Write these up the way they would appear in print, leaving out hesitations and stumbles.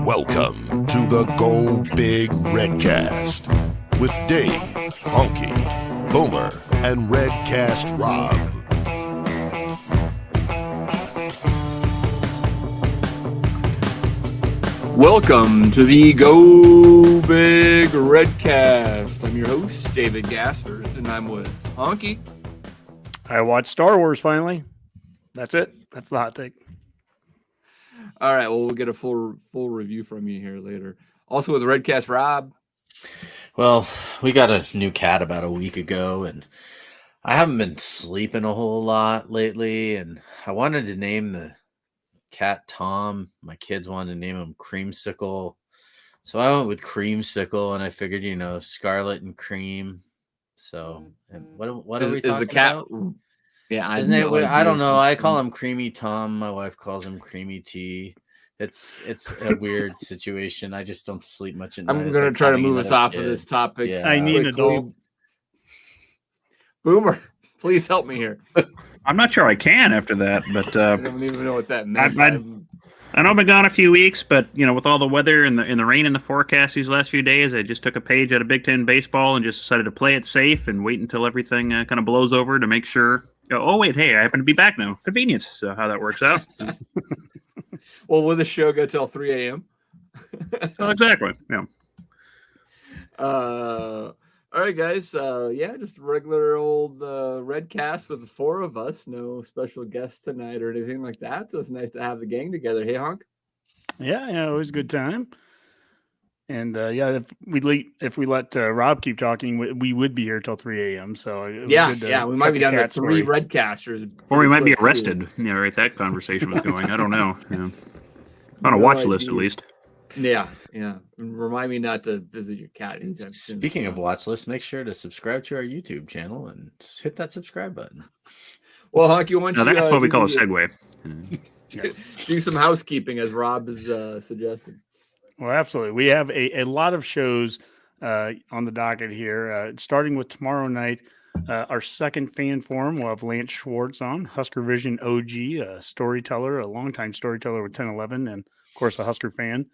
Welcome to the GoBig Redcast with Dave, Honke, Boomer, and Redcast Rob. Welcome to the GoBig Redcast. I'm your host, David Gaspers, and I'm with Honke. I watched Star Wars finally. That's it. That's the hot take. All right, well, we'll get a full review from you here later. Also with Redcast Rob. Well, we got a new cat about a week ago, and I haven't been sleeping a whole lot lately, and I wanted to name the cat Tom. My kids wanted to name him Creamsicle. So I went with Creamsicle, and I figured, Scarlet and Cream. So what are we talking the cat about? Yeah, isn't it? I don't know. I call him Creamy Tom. My wife calls him Creamy T. It's a weird situation. I just don't sleep much at night. I'm going to try to move us off of this topic. Yeah. I need an adult. Boomer, please help me here. I'm not sure I can after that, but I don't even know what that meant. I know I've been gone a few weeks, but with all the weather and the rain in the forecast these last few days, I just took a page out of Big Ten baseball and just decided to play it safe and wait until everything kind of blows over to make sure. Oh wait, hey, I happen to be back now. Convenience. So how that works out. Well, will the show go till 3 a.m.? Well, exactly. Yeah. All right, guys. Just regular old Redcast with the four of us. No special guests tonight or anything like that. So it's nice to have the gang together. Hey, Honk. Yeah, it was a good time. And if we let Rob keep talking, we would be here till 3 a.m. So it was good to we might be down to story. 3 Redcasters, or we might be arrested. Yeah, right. That conversation was going. I don't know. Yeah. On a watch list, at least. Yeah. Remind me not to visit your cat anytime soon. Speaking of watch lists, make sure to subscribe to our YouTube channel and hit that subscribe button. Well, Honke, why don't you... That's what we call a segue. Do some housekeeping, as Rob is suggesting. Well, absolutely. We have a lot of shows on the docket here, starting with tomorrow night. Our second fan forum, we'll have Lance Schwartz on, Husker Vision OG, a storyteller, a longtime storyteller with 1011, and of course a Husker fan.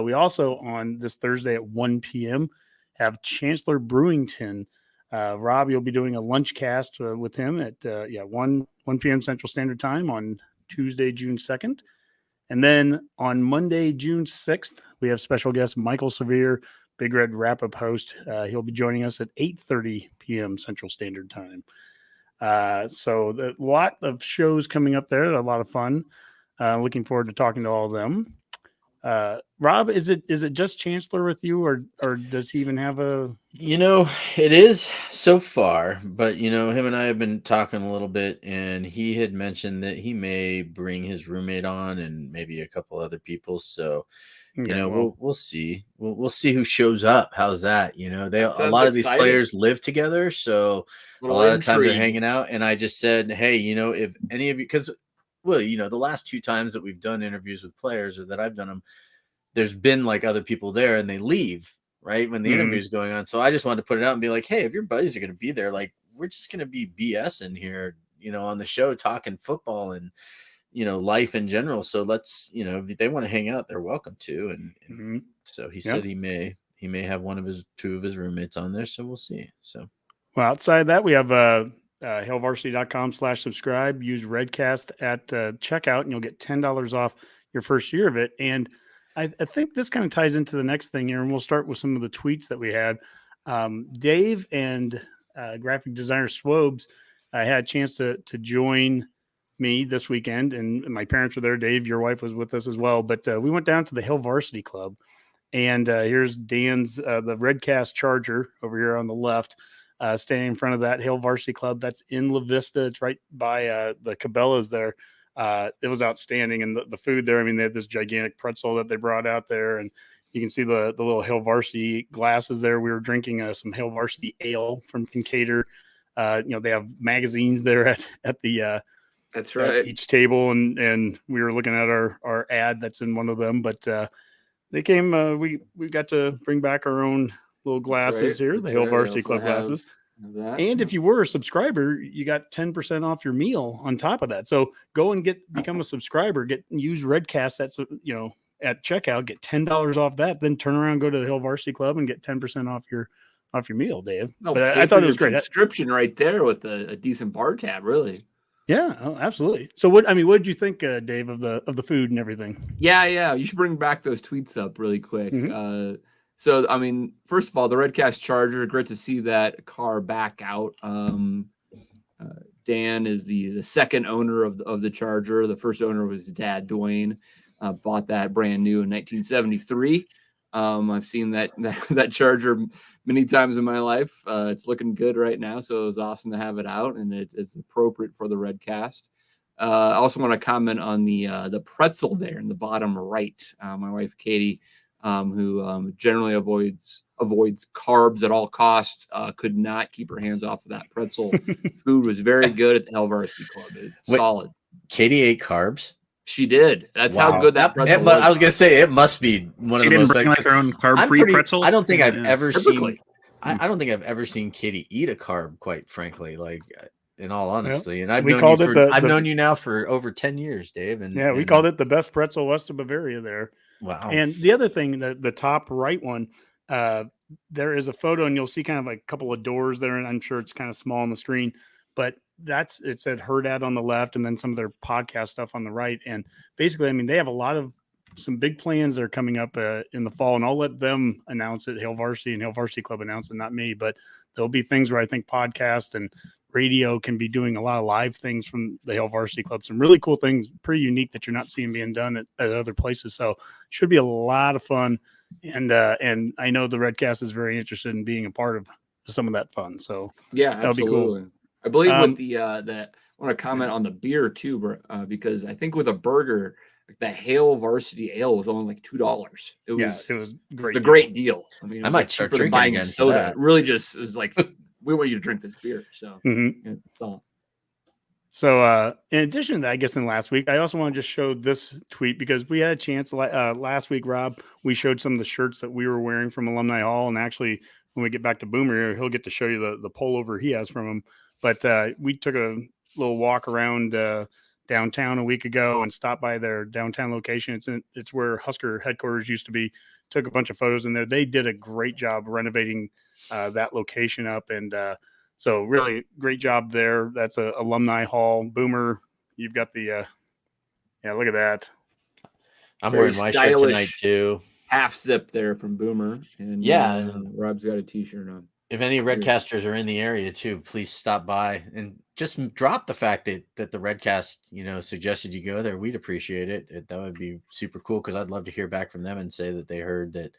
We also, on this Thursday at 1 p.m., have Chancellor Brewington. Rob, you'll be doing a lunch cast with him at 1 p.m. Central Standard Time on Tuesday, June 2nd. And then on Monday, June 6th, we have special guest Michael Severe, Big Red Wrap-Up host. He'll be joining us at 8:30 p.m. Central Standard Time. So a lot of shows coming up there, a lot of fun. Looking forward to talking to all of them. Rob, is it just Chancellor with you, or does he even have a... It is so far, but, him and I have been talking a little bit, and he had mentioned that he may bring his roommate on and maybe a couple other people. So, we'll see. We'll see who shows up. How's that? A lot of these players live together, so a lot of times they're hanging out. And I just said, hey, if any of you, because, the last 2 times that we've done interviews with players or that I've done them, there's been like other people there and they leave right when the interview is going on. So I just wanted to put it out and be like, hey, if your buddies are going to be there, like, we're just going to be BS in here, on the show, talking football and, life in general. So let's, if they want to hang out, they're welcome to. And so he said he may have 2 of his roommates on there. So we'll see. So, well, outside that, we have hailvarsity.com/subscribe. Use Redcast at checkout and you'll get $10 off your first year of it. And I think this kind of ties into the next thing here, and we'll start with some of the tweets that we had. Dave and graphic designer Swobes had a chance to join me this weekend, and my parents were there. Dave, your wife was with us as well, but we went down to the Hill Varsity Club, and here's Dan's the Redcast Charger over here on the left, standing in front of that Hill Varsity Club. That's in La Vista. It's right by the Cabela's there. It was outstanding, and the food there. I mean, they had this gigantic pretzel that they brought out there, and you can see the little Hill Varsity glasses there. We were drinking some Hill Varsity ale from Kincaidor. They have magazines there at the that's right at each table, and we were looking at our ad that's in one of them. But they came. We got to bring back our own little glasses here, the Hill Varsity Club glasses. And if you were a subscriber, you got 10% off your meal on top of that. So go and become a subscriber, use Redcast. That's, at checkout, get $10 off that, then turn around, go to the Hill Varsity Club and get 10% off your meal, Dave. No, but I thought it was great. Subscription right there with a decent bar tab, really. Yeah, absolutely. So what did you think, Dave, of the food and everything? Yeah. You should bring back those tweets up really quick. Mm-hmm. So, I mean, first of all, the Redcast Charger, great to see that car back out. Dan is the second owner of the Charger. The first owner was his dad, Dwayne. Bought that brand new in 1973. I've seen that Charger many times in my life. It's looking good right now, so it was awesome to have it out, and it's appropriate for the Redcast. I also want to comment on the pretzel there in the bottom right. My wife Katie, who generally avoids carbs at all costs, could not keep her hands off of that pretzel. Food was very good at the Hill Varsity Club. It's solid. Katie ate carbs. She did. That's how good that pretzel was. I was gonna say it must be one of the most. Bring like their own carb-free pretzel. I don't think I've ever seen. I don't think I've ever seen Katie eat a carb. Quite frankly, like in all honesty, and I've known you now for over 10 years, Dave. And we called it the best pretzel west of Bavaria there. Wow. And the other thing, the top right one, there is a photo, and you'll see kind of like a couple of doors there, and I'm sure it's kind of small on the screen, but it said Herd Ad on the left, and then some of their podcast stuff on the right. And basically, I mean, they have some big plans that are coming up in the fall, and I'll let them announce it. Hill Varsity and Hill Varsity Club announce it, not me, but there'll be things where I think podcast and radio can be doing a lot of live things from the Hill Varsity Club. Some really cool things, pretty unique that you're not seeing being done at other places. So should be a lot of fun. And I know the Redcast is very interested in being a part of some of that fun. So yeah, that'll be cool. I believe with I want to comment on the beer too, because I think with a burger, like the Hale Varsity Ale was only like $2. It was great. Great deal. I mean, I might start drinking buying again soda. It really just is like we want you to drink this beer. So it's all. So in addition to that, I guess in last week, I also want to just show this tweet because we had a chance last week, Rob. We showed some of the shirts that we were wearing from Alumni Hall, and actually, when we get back to Boomer, he'll get to show you the pullover he has from him. But we took a little walk around downtown a week ago and stopped by their downtown location. It's where Husker headquarters used to be. Took a bunch of photos in there. They did a great job renovating that location up, and so really great job there. That's a Alumni Hall. Boomer, you've got the look at that. I'm wearing my shirt tonight too. Half zip there from Boomer, and Rob's got a t-shirt on. If any Redcasters are in the area too, please stop by and just drop the fact that the Redcast, suggested you go there. We'd appreciate it. That would be super cool because I'd love to hear back from them and say that they heard that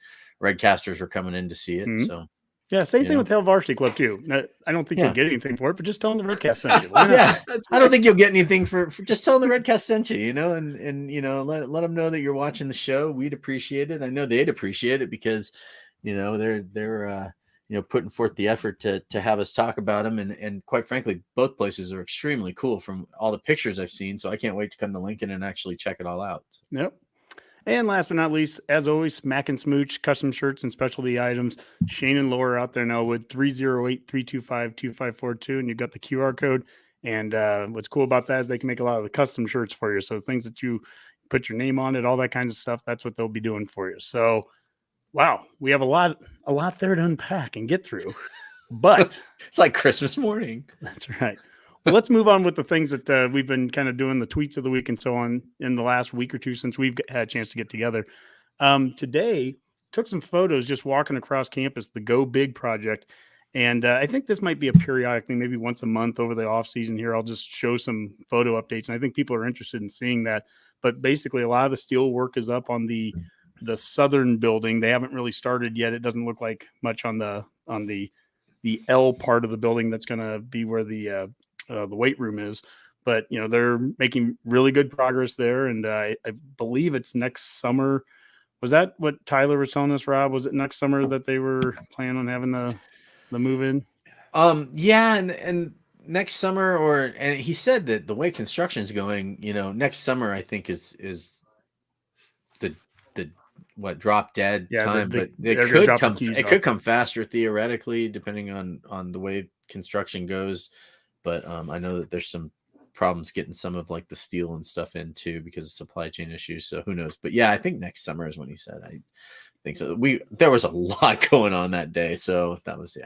Redcasters were coming in to see it. Mm-hmm. So yeah, same thing with Hill Varsity Club too. I don't think you'll get anything for it, but just tell them the Redcast sent you. I don't think you'll get anything for just tell them the Redcast sent you. And let them know that you're watching the show. We'd appreciate it. I know they'd appreciate it because they're putting forth the effort to have us talk about them. And quite frankly, both places are extremely cool from all the pictures I've seen. So I can't wait to come to Lincoln and actually check it all out. Yep. And last but not least, as always, Smack and Smooch, custom shirts and specialty items. Shane and Laura out there now with 308-325-2542. And you've got the QR code. And what's cool about that is they can make a lot of the custom shirts for you. So things that you put your name on it, all that kind of stuff, that's what they'll be doing for you. So wow, we have a lot there to unpack and get through, but it's like Christmas morning. That's right. Well, let's move on with the things that we've been kind of doing, the tweets of the week and so on in the last week or two since we've had a chance to get together. Today, took some photos just walking across campus, the GoBig project. And I think this might be a periodic thing, maybe once a month over the off season here. I'll just show some photo updates. And I think people are interested in seeing that. But basically, a lot of the steel work is up on the southern building. They haven't really started yet. It doesn't look like much on the L part of the building that's going to be where the weight room is. But they're making really good progress there, and I believe it's next summer. Was that what Tyler was telling us, Rob? Was it next summer that they were planning on having the move in? Yeah, and next summer, and he said that the way construction is going, next summer I think is the drop dead time, but it could come faster theoretically, depending on the way construction goes. But I know that there's some problems getting some of like the steel and stuff in too because of supply chain issues. So who knows? But yeah, I think next summer is when he said. I think so. There was a lot going on that day, so that was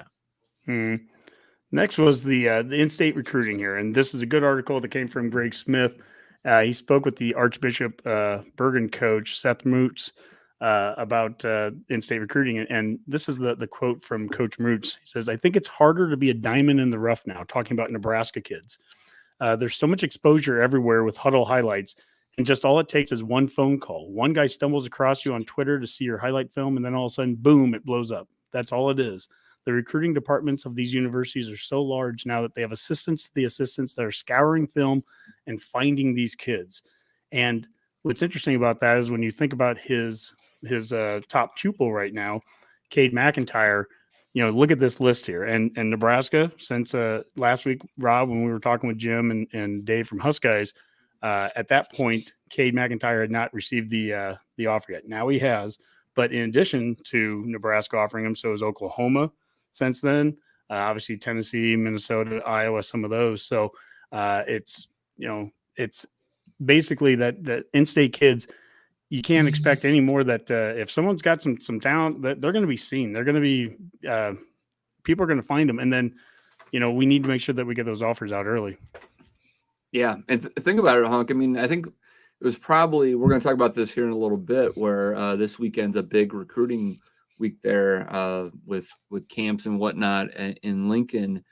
Next was the in-state recruiting here, and this is a good article that came from Greg Smith. He spoke with the Archbishop Bergen coach Seth Moots about in-state recruiting, and this is the quote from Coach Moots. He says, "I think it's harder to be a diamond in the rough now." Talking about Nebraska kids, there's so much exposure everywhere with huddle highlights, and just all it takes is one phone call. One guy stumbles across you on Twitter to see your highlight film, and then all of a sudden, boom, it blows up. That's all it is. The recruiting departments of these universities are so large now that they have assistants to the assistants that are scouring film and finding these kids. And what's interesting about that is when you think about his top pupil right now, Cade McIntyre, look at this list here. And Nebraska, since last week, Rob, when we were talking with Jim and Dave from Huskies, at that point, Cade McIntyre had not received the offer yet. Now he has. But in addition to Nebraska offering him, so is Oklahoma since then. Obviously, Tennessee, Minnesota, Iowa, some of those. So it's basically that in-state kids, you can't expect any more that if someone's got some talent, that they're going to be seen. They're going to be people are going to find them. And then, we need to make sure that we get those offers out early. Yeah. And think about it, Honke. I mean, I think it was probably, we're going to talk about this here in a little bit, where this weekend's a big recruiting week there with camps and whatnot in Lincoln.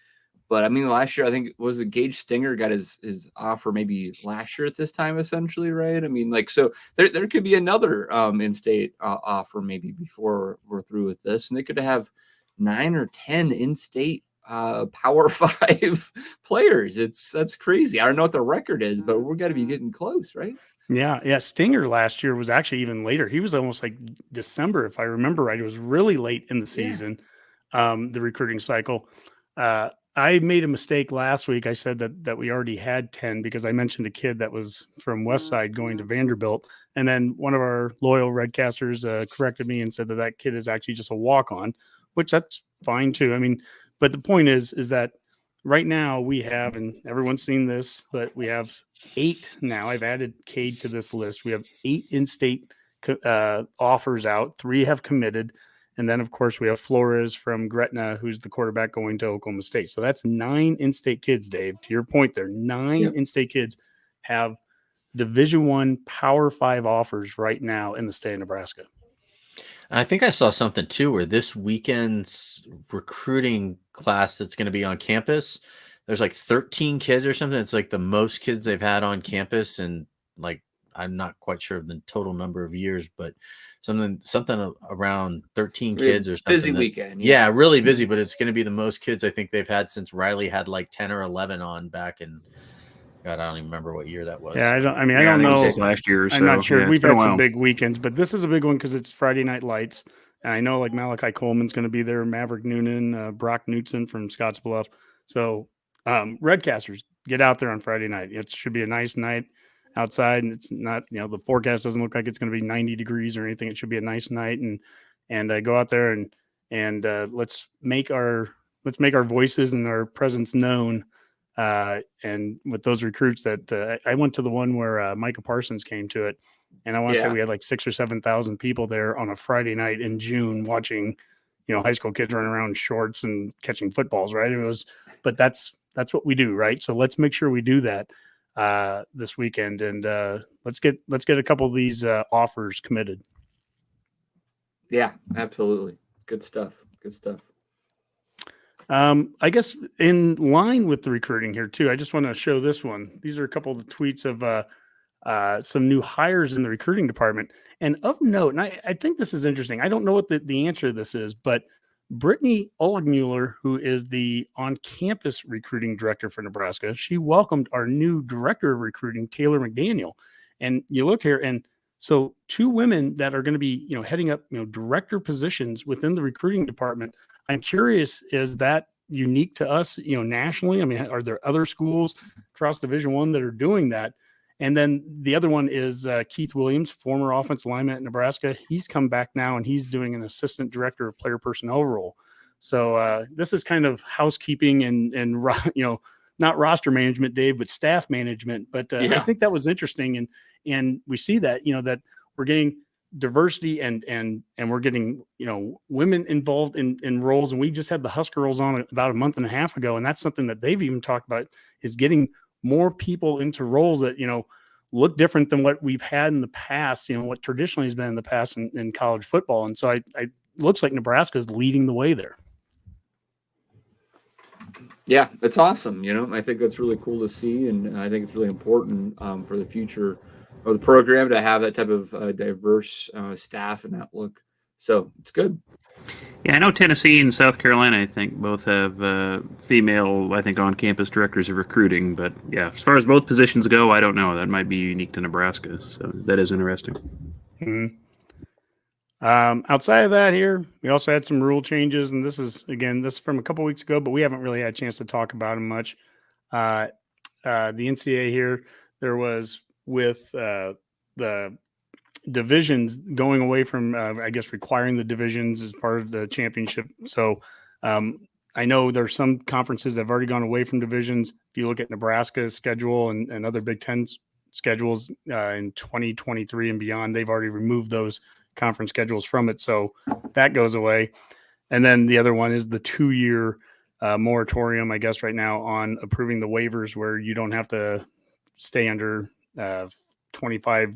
But I mean, last year, I think was it Gage Stinger got his offer maybe last year at this time, essentially, right? I mean, so there could be another in-state offer maybe before we're through with this, and they could have 9 or 10 in-state Power 5 players. That's crazy. I don't know what the record is, but we're got to be getting close, right? Yeah. Stinger last year was actually even later. He was almost like December, if I remember right. It was really late in the season, the recruiting cycle. I made a mistake last week. I said that we already had 10 because I mentioned a kid that was from Westside going to Vanderbilt. And then one of our loyal Redcasters corrected me and said that kid is actually just a walk-on, which that's fine too. I mean, but the point is that right now we have, and everyone's seen this, but we have 8 now. I've added Cade to this list. We have 8 in-state offers out. 3 have committed. And then, of course, we have Flores from Gretna, who's the quarterback going to Oklahoma State. So that's 9 in-state kids, Dave. To your point there, 9 in-state kids have Division I Power 5 offers right now in the state of Nebraska. I think I saw something too where this weekend's recruiting class that's going to be on campus, there's like 13 kids or something. It's like the most kids they've had on campus, and like I'm not quite sure of the total number of years, but something around 13 kids or something. Busy weekend. Yeah, really busy, but it's going to be the most kids I think they've had since Riley had like 10 or 11 on back in. God, I don't even remember what year that was. Yeah, I don't know. Last year or so. I'm not sure. Yeah, we've had some big weekends, but this is a big one because it's Friday Night Lights. And I know like Malachi Coleman's going to be there, Maverick Noonan, Brock Knutson from Scottsbluff. So Redcasters, get out there on Friday night. It should be a nice night outside, and it's not, the forecast doesn't look like it's going to be 90 degrees or anything. It should be a nice night, and go out there and let's make our voices and our presence known. And with those recruits that I went to the one where Micah Parsons came to it, and I want to say we had like 6,000 or 7,000 people there on a Friday night in June watching, high school kids running around in shorts and catching footballs, right? But that's what we do, right? So let's make sure we do that this weekend, and let's get a couple of these offers committed. Yeah, absolutely. Good stuff. I guess in line with the recruiting here too, I just want to show this one. These are a couple of the tweets of some new hires in the recruiting department. And of note, and I think this is interesting. I don't know what the answer to this is, but Brittany Oligmuller, who is the on-campus recruiting director for Nebraska, she welcomed our new director of recruiting, Taylor McDaniel. And you look here, and so 2 women that are going to be, heading up, director positions within the recruiting department. I'm curious, is that unique to us, nationally? I mean, are there other schools across Division I that are doing that? And then the other one is Keith Williams, former offensive lineman at Nebraska. He's come back now, and he's doing an assistant director of player personnel role. So this is kind of housekeeping and not roster management, Dave, but staff management. But I Yeah. think that was interesting, and we see that that we're getting diversity and we're getting women involved in roles, and we just had the Husker roles on about a month and a half ago, and that's something that they've even talked about, is getting more people into roles that look different than what we've had in the past, what traditionally has been in the past in college football. And so I looks like Nebraska is leading the way there. Yeah, it's awesome. I think that's really cool to see, and I think it's really important for the future of the program to have that type of diverse staff and outlook. So it's good. Yeah, I know Tennessee and South Carolina, I think, both have female, on-campus directors of recruiting. But, yeah, as far as both positions go, I don't know. That might be unique to Nebraska. So that is interesting. Mm-hmm. Outside of that here, we also had some rule changes, and this is from a couple weeks ago, but we haven't really had a chance to talk about them much. The NCAA here, there was with the divisions going away from, requiring the divisions as part of the championship. So I know there's some conferences that have already gone away from divisions. If you look at Nebraska's schedule and other Big Ten schedules in 2023 and beyond, they've already removed those conference schedules from it. So that goes away. And then the other one is the 2-year moratorium, I guess, right now on approving the waivers, where you don't have to stay under 25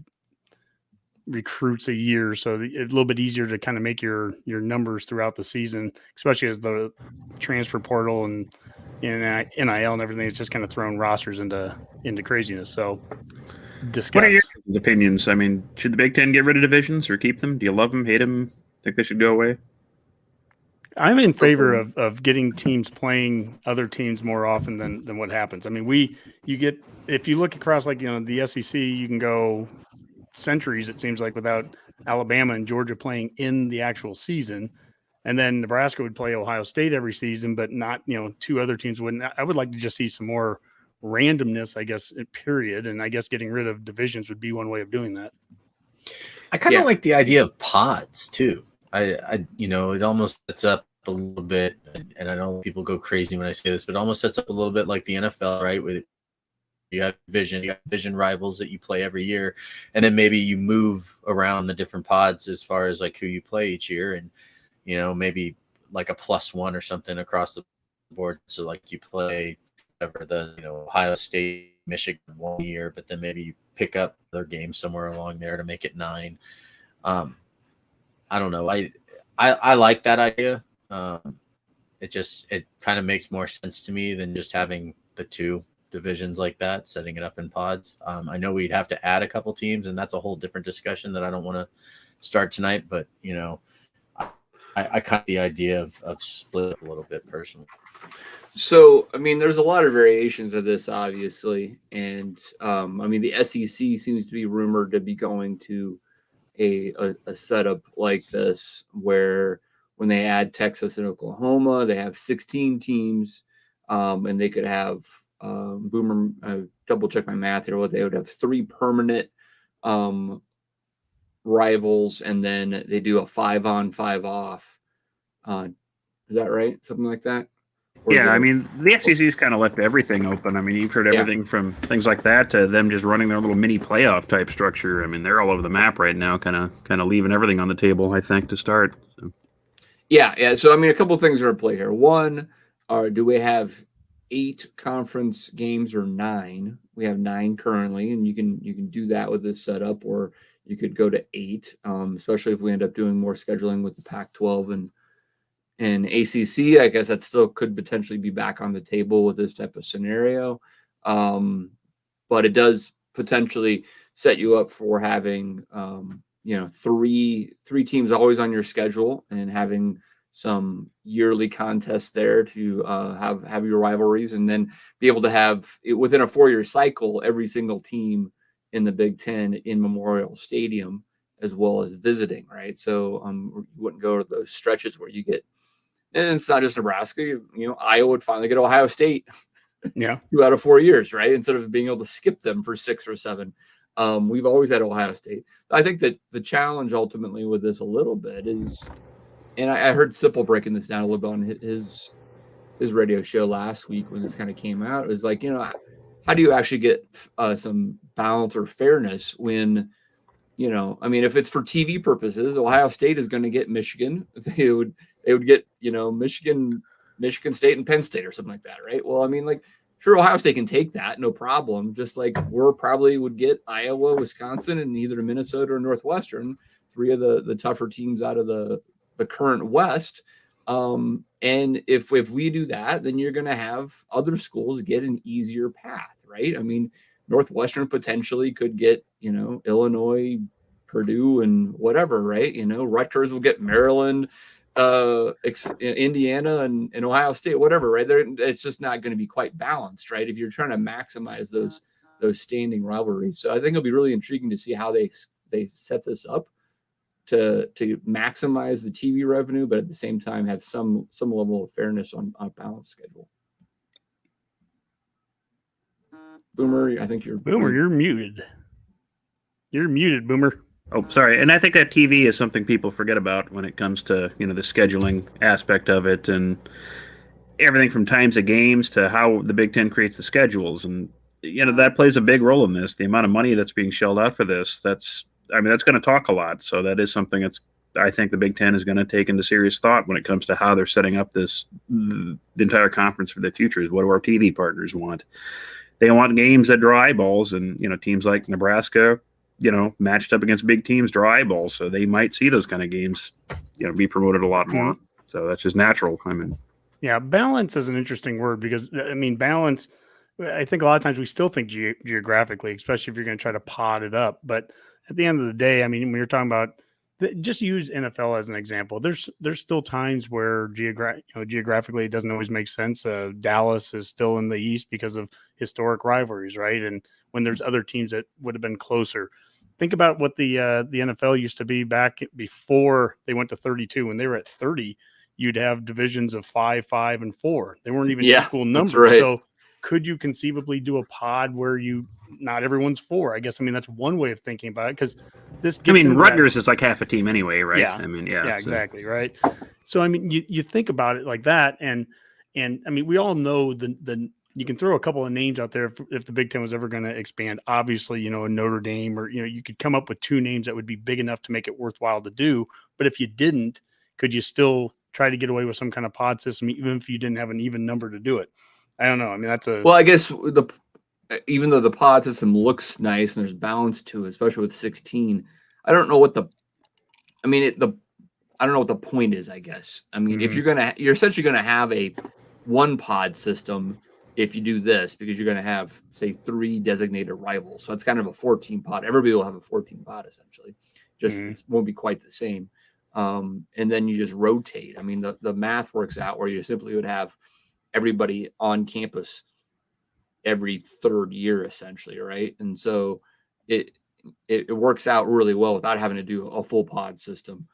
recruits a year. So it's a little bit easier to kind of make your numbers throughout the season, especially as the transfer portal and NIL and everything, it's just kind of thrown rosters into craziness. So discuss. What are your opinions? I mean, should the Big Ten get rid of divisions or keep them? Do you love them, hate them, think they should go away? I'm in favor of getting teams playing other teams more often than what happens. I mean, if you look across the SEC, you can go centuries, it seems like, without Alabama and Georgia playing in the actual season. And then Nebraska would play Ohio State every season, but not, two other teams wouldn't. I would like to just see some more randomness, I guess, period. And I guess getting rid of divisions would be one way of doing that. I kind of like the idea of pods too. It almost sets up a little bit, and I know people go crazy when I say this, but it almost sets up a little bit like the NFL, right? With you got division rivals that you play every year, and then maybe you move around the different pods as far as like who you play each year, and maybe like a +1 or something across the board. So like you play whatever Ohio State, Michigan one year, but then maybe you pick up their game somewhere along there to make it 9. I don't know. I like that idea. It kind of makes more sense to me than just having the 2 divisions like that, setting it up in pods. I know we'd have to add a couple teams, and that's a whole different discussion that I don't want to start tonight, but I kind of the idea of split up a little bit personally. So, I mean, there's a lot of variations of this, obviously. And, the SEC seems to be rumored to be going to a setup like this, where when they add Texas and Oklahoma, they have 16 teams, and they could have double check my math here. They would have 3 permanent rivals, and then they do a 5-on, 5-off. Is that right? Something like that? Yeah, I mean, the FCC's kind of left everything open. I mean, you've heard everything from things like that to them just running their little mini playoff type structure. I mean, they're all over the map right now, kind of leaving everything on the table, I think, to start. So. Yeah. So, I mean, a couple of things are at play here. One, do we have 8 conference games or 9? We have 9 currently, and you can do that with this setup, or you could go to 8, especially if we end up doing more scheduling with the Pac-12 and ACC. I guess that still could potentially be back on the table with this type of scenario. But it does potentially set you up for having, 3 teams always on your schedule, and having some yearly contests there to have your rivalries, and then be able to have within a 4-year cycle, every single team in the Big Ten in Memorial Stadium, as well as visiting, right? So you wouldn't go to those stretches where you get, and it's not just Nebraska, Iowa would finally get Ohio State 2 out of 4 years, right? Instead of being able to skip them for 6 or 7. We've always had Ohio State. I think that the challenge ultimately with this a little bit is, and I heard Sipple breaking this down a little bit on his his radio show last week when this kind of came out. It was like, how do you actually get some balance or fairness when, I mean, if it's for TV purposes, Ohio State is going to get Michigan. They would get, Michigan State and Penn State or something like that, right? Well, I mean, like, sure, Ohio State can take that, no problem. Just like we're probably would get Iowa, Wisconsin, and either Minnesota or Northwestern, 3 of the tougher teams out of the current West. And if we do that, then you're going to have other schools get an easier path, right? I mean, Northwestern potentially could get, Illinois, Purdue, and whatever, right? Rutgers will get Maryland, Indiana, and Ohio State, whatever, right? It's just not going to be quite balanced, right? If you're trying to maximize those standing rivalries. So I think it'll be really intriguing to see how they set this up to maximize the TV revenue, but at the same time have some level of fairness on a balanced schedule. Boomer, I think you're muted. You're muted, Boomer. Oh, sorry. And I think that TV is something people forget about when it comes to, the scheduling aspect of it and everything from times of games to how the Big Ten creates the schedules. And, that plays a big role in this. The amount of money that's being shelled out for this, that's going to talk a lot. So that is something that's, I think the Big Ten is going to take into serious thought when it comes to how they're setting up the entire conference for the future. Is what do our TV partners want? They want games that draw eyeballs, and, teams like Nebraska, matched up against big teams draw eyeballs. So they might see those kind of games, be promoted a lot more. So that's just natural. I mean, yeah, balance is an interesting word because, I mean, balance, I think a lot of times we still think geographically, especially if you're going to try to pod it up. But at the end of the day, I mean, when you're talking about, just use NFL as an example. There's still times where geographically it doesn't always make sense. Dallas is still in the East because of historic rivalries, right? And when there's other teams that would have been closer. Think about what the NFL used to be back before they went to 32. When they were at 30, you'd have divisions of 5, 5, and 4. They weren't even equal numbers. Right. So could you conceivably do a pod where not everyone's 4? I guess, I mean, that's one way of thinking about it because this gets Rutgers is like half a team anyway, right? Yeah. I mean, yeah, exactly. Right. So, I mean, you think about it like that. And I mean, we all know you can throw a couple of names out there if the Big Ten was ever going to expand. Obviously, a Notre Dame or, you could come up with 2 names that would be big enough to make it worthwhile to do. But if you didn't, could you still try to get away with some kind of pod system, even if you didn't have an even number to do it? I don't know. I mean, well, I guess even though the pod system looks nice and there's balance to it, especially with 16, I don't know what the point is, I guess. I mean, if you're essentially going to have a 1 pod system if you do this, because you're going to have, say, 3 designated rivals. So it's kind of a 14 pod. Everybody will have a 14 pod essentially. Just it won't be quite the same. And then you just rotate. I mean, the math works out where you simply would have everybody on campus every 3rd year essentially, right? And so it works out really well without having to do a full pod system.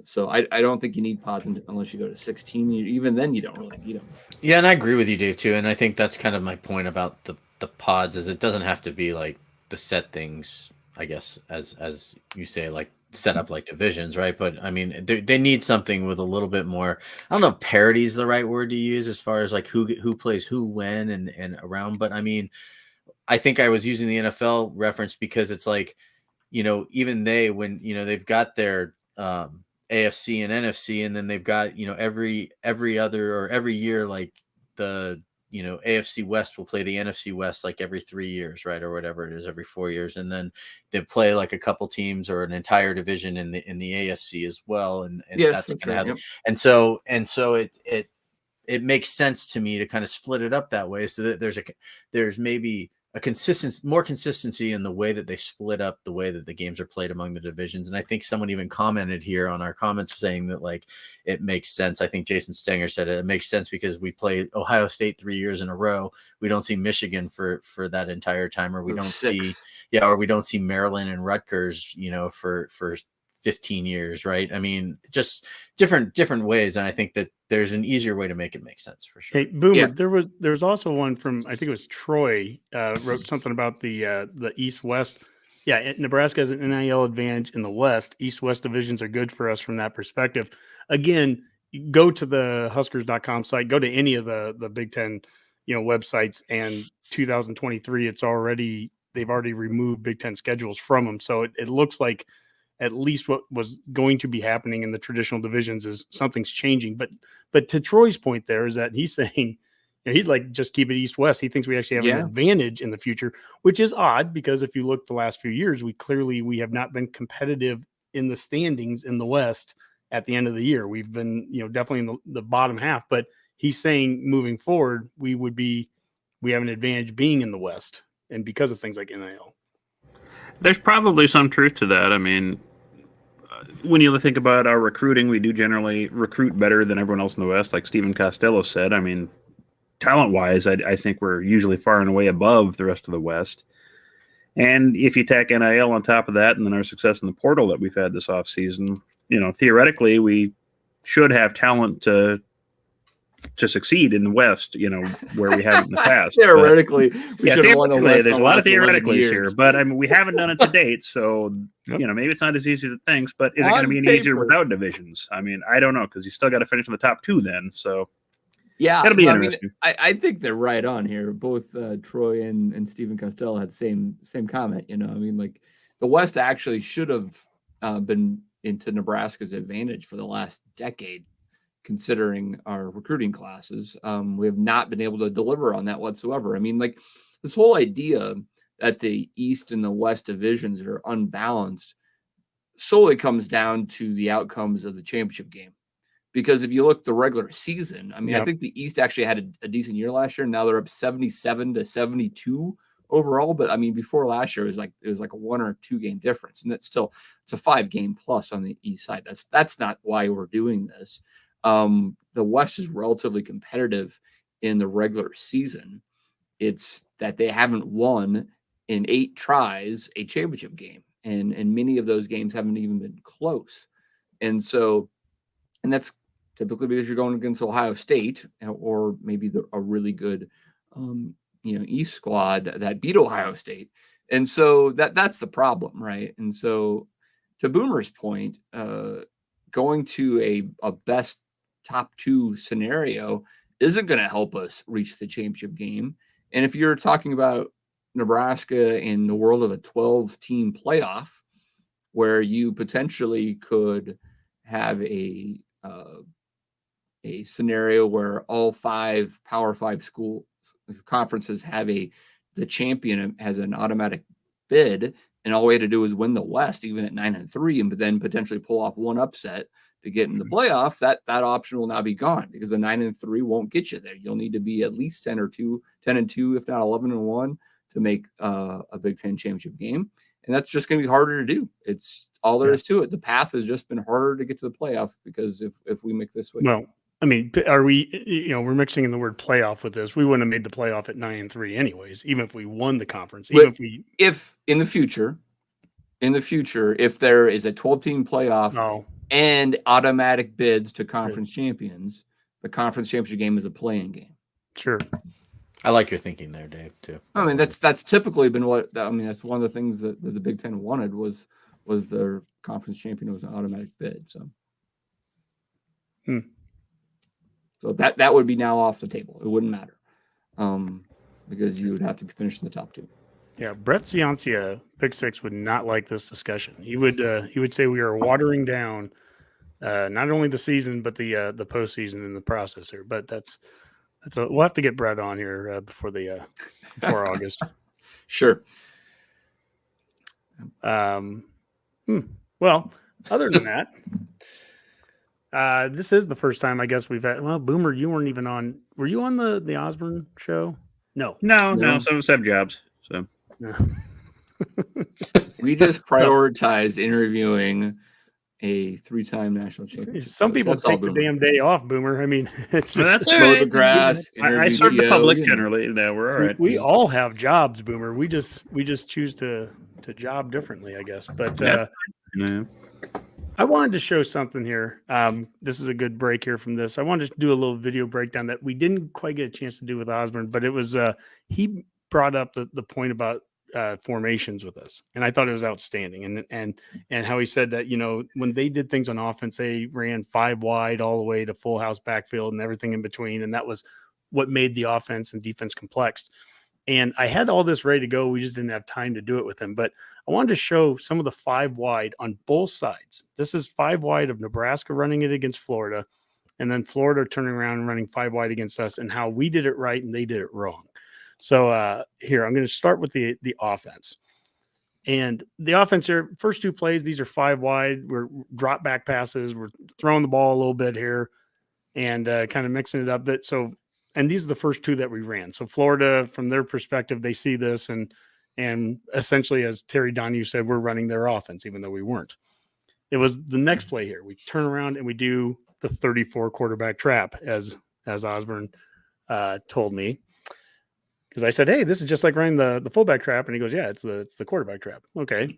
So I don't think you need pods unless you go to 16. Even then, you don't really need them. Yeah, and I agree with you, Dave, too. And I think that's kind of my point about the pods is it doesn't have to be like the set things, I guess, as you say, like set up like divisions, right? But I mean, they need something with a little bit more. I don't know if parity is the right word to use as far as like who plays who when and around. But I mean, I think I was using the NFL reference because it's like, even when they've got their AFC and NFC, and then they've got every other or every year, like the AFC West will play the NFC West like every 3 years, right, or whatever it is, every 4 years, and then they play like a couple teams or an entire division in the AFC as well, and yes, that's right, yep. and so it makes sense to me to kind of split it up that way, so that there's maybe more consistency in the way that they split up the way that the games are played among the divisions. And I think someone even commented here on our comments saying that like it makes sense. I think Jason Stenger said it makes sense because we play Ohio State 3 years in a row. We don't see Michigan for that entire time, or we don't see Maryland and Rutgers, for 15 years, right? I mean, just different ways. And I think that there's an easier way to make it make sense for sure. Hey, Boomer, yeah. There was also one from, I think it was Troy, wrote something about the East-West. Yeah, Nebraska has an NIL advantage in the West. East-West divisions are good for us from that perspective. Again, go to the Huskers.com site, go to any of the Big Ten, websites, and 2023, they've already removed Big Ten schedules from them. So it looks like at least what was going to be happening in the traditional divisions is something's changing. But to Troy's point there is that he's saying he'd like just keep it East-West. He thinks we actually have an advantage in the future, which is odd because if you look the last few years, we have not been competitive in the standings in the West at the end of the year. We've been, definitely in the bottom half, but he's saying moving forward, we have an advantage being in the West and because of things like NIL. There's probably some truth to that. I mean, when you think about our recruiting, we do generally recruit better than everyone else in the West. Like Stephen Costello said, I mean, talent-wise, I think we're usually far and away above the rest of the West. And if you tack NIL on top of that and then our success in the portal that we've had this offseason, theoretically, we should have talent to succeed in the West, where we haven't in the past. Theoretically, we should have won the West. There's a lot of theoretically here, but I mean, we haven't done it to date. So, maybe it's not as easy as it thinks, but is it going to be any easier without divisions? I mean, I don't know, because you still got to finish in the top 2 then. So, yeah, it'll be interesting. I think they're right on here. Both Troy and Stephen Costello had the same comment. I mean, like the West actually should have been into Nebraska's advantage for the last decade, considering our recruiting classes. We have not been able to deliver on that whatsoever. I mean, like this whole idea that the East and the West divisions are unbalanced solely comes down to the outcomes of the championship game. Because if you look the regular season, I mean, I think the East actually had a decent year last year. Now they're up 77-72 overall. But I mean, before last year, it was like a 1 or 2 game difference. And it's a 5 game plus on the East side. That's not why we're doing this. The West is relatively competitive in the regular season. It's that they haven't won in 8 tries a championship game. And many of those games haven't even been close. And that's typically because you're going against Ohio State or maybe a really good, East squad that beat Ohio State. And so that's the problem, right? And so to Boomer's point, going to a best top 2 scenario isn't going to help us reach the championship game. And if you're talking about Nebraska in the world of a 12-team playoff, where you potentially could have a scenario where all 5 Power 5 school conferences have the champion has an automatic bid, and all we had to do is win the West, even at 9-3, and then potentially pull off one upset to get in the playoff. That option will now be gone because the 9-3 won't get you there. You'll need to be at least 10-2, if not 11-1, to make a Big Ten championship game. And that's just going to be harder to do. It's all there is to it. The path has just been harder to get to the playoff because if we make this way. Well, I mean, are we, we're mixing in the word playoff with this. We wouldn't have made the playoff at 9-3 anyways, even if we won the conference. If in the future, if there is a 12-team playoff and automatic bids to conference champions, the conference championship game is a play-in game. Sure. I like your thinking there, Dave, too. I mean, that's typically been that's one of the things that the Big Ten wanted was their conference champion was an automatic bid. So, so that would be now off the table. It wouldn't matter because you would have to finish in the top 2. Yeah, Brett Ciancia, Big Six, would not like this discussion. He would say we are watering down not only the season but the postseason in the process here. But we'll have to get Brett on here before August. Sure. Well, other than that, this is the first time I guess we've had. Well, Boomer, you weren't even on. Were you on the Osborne show? No. Some of us have jobs. So no. We just prioritize interviewing a 3-time national champion. Some people take the damn day off, Boomer. I mean, it's just mow the grass. I serve the public generally. No, we're all right. We all have jobs, Boomer. We just choose to job differently, I guess. But I wanted to show something here. This is a good break here from this. I wanted to do a little video breakdown that we didn't quite get a chance to do with Osborne, but it was he brought up the point about formations with us, and I thought it was outstanding. And how he said that, when they did things on offense, they ran 5 wide all the way to full house backfield and everything in between, and that was what made the offense and defense complex. And I had all this ready to go. We just didn't have time to do it with him. But I wanted to show some of the 5 wide on both sides. This is 5 wide of Nebraska running it against Florida, and then Florida turning around and running 5 wide against us, and how we did it right and they did it wrong. So here, I'm going to start with the offense. And the offense here, first 2 plays, these are 5 wide. We're drop back passes. We're throwing the ball a little bit here and kind of mixing it up. And these are the first 2 that we ran. So Florida, from their perspective, they see this and essentially, as Terry Donahue said, we're running their offense, even though we weren't. It was the next play here. We turn around and we do the 34 quarterback trap, as Osborne told me. Because I said, hey, this is just like running the fullback trap. And he goes, yeah, it's the quarterback trap. Okay.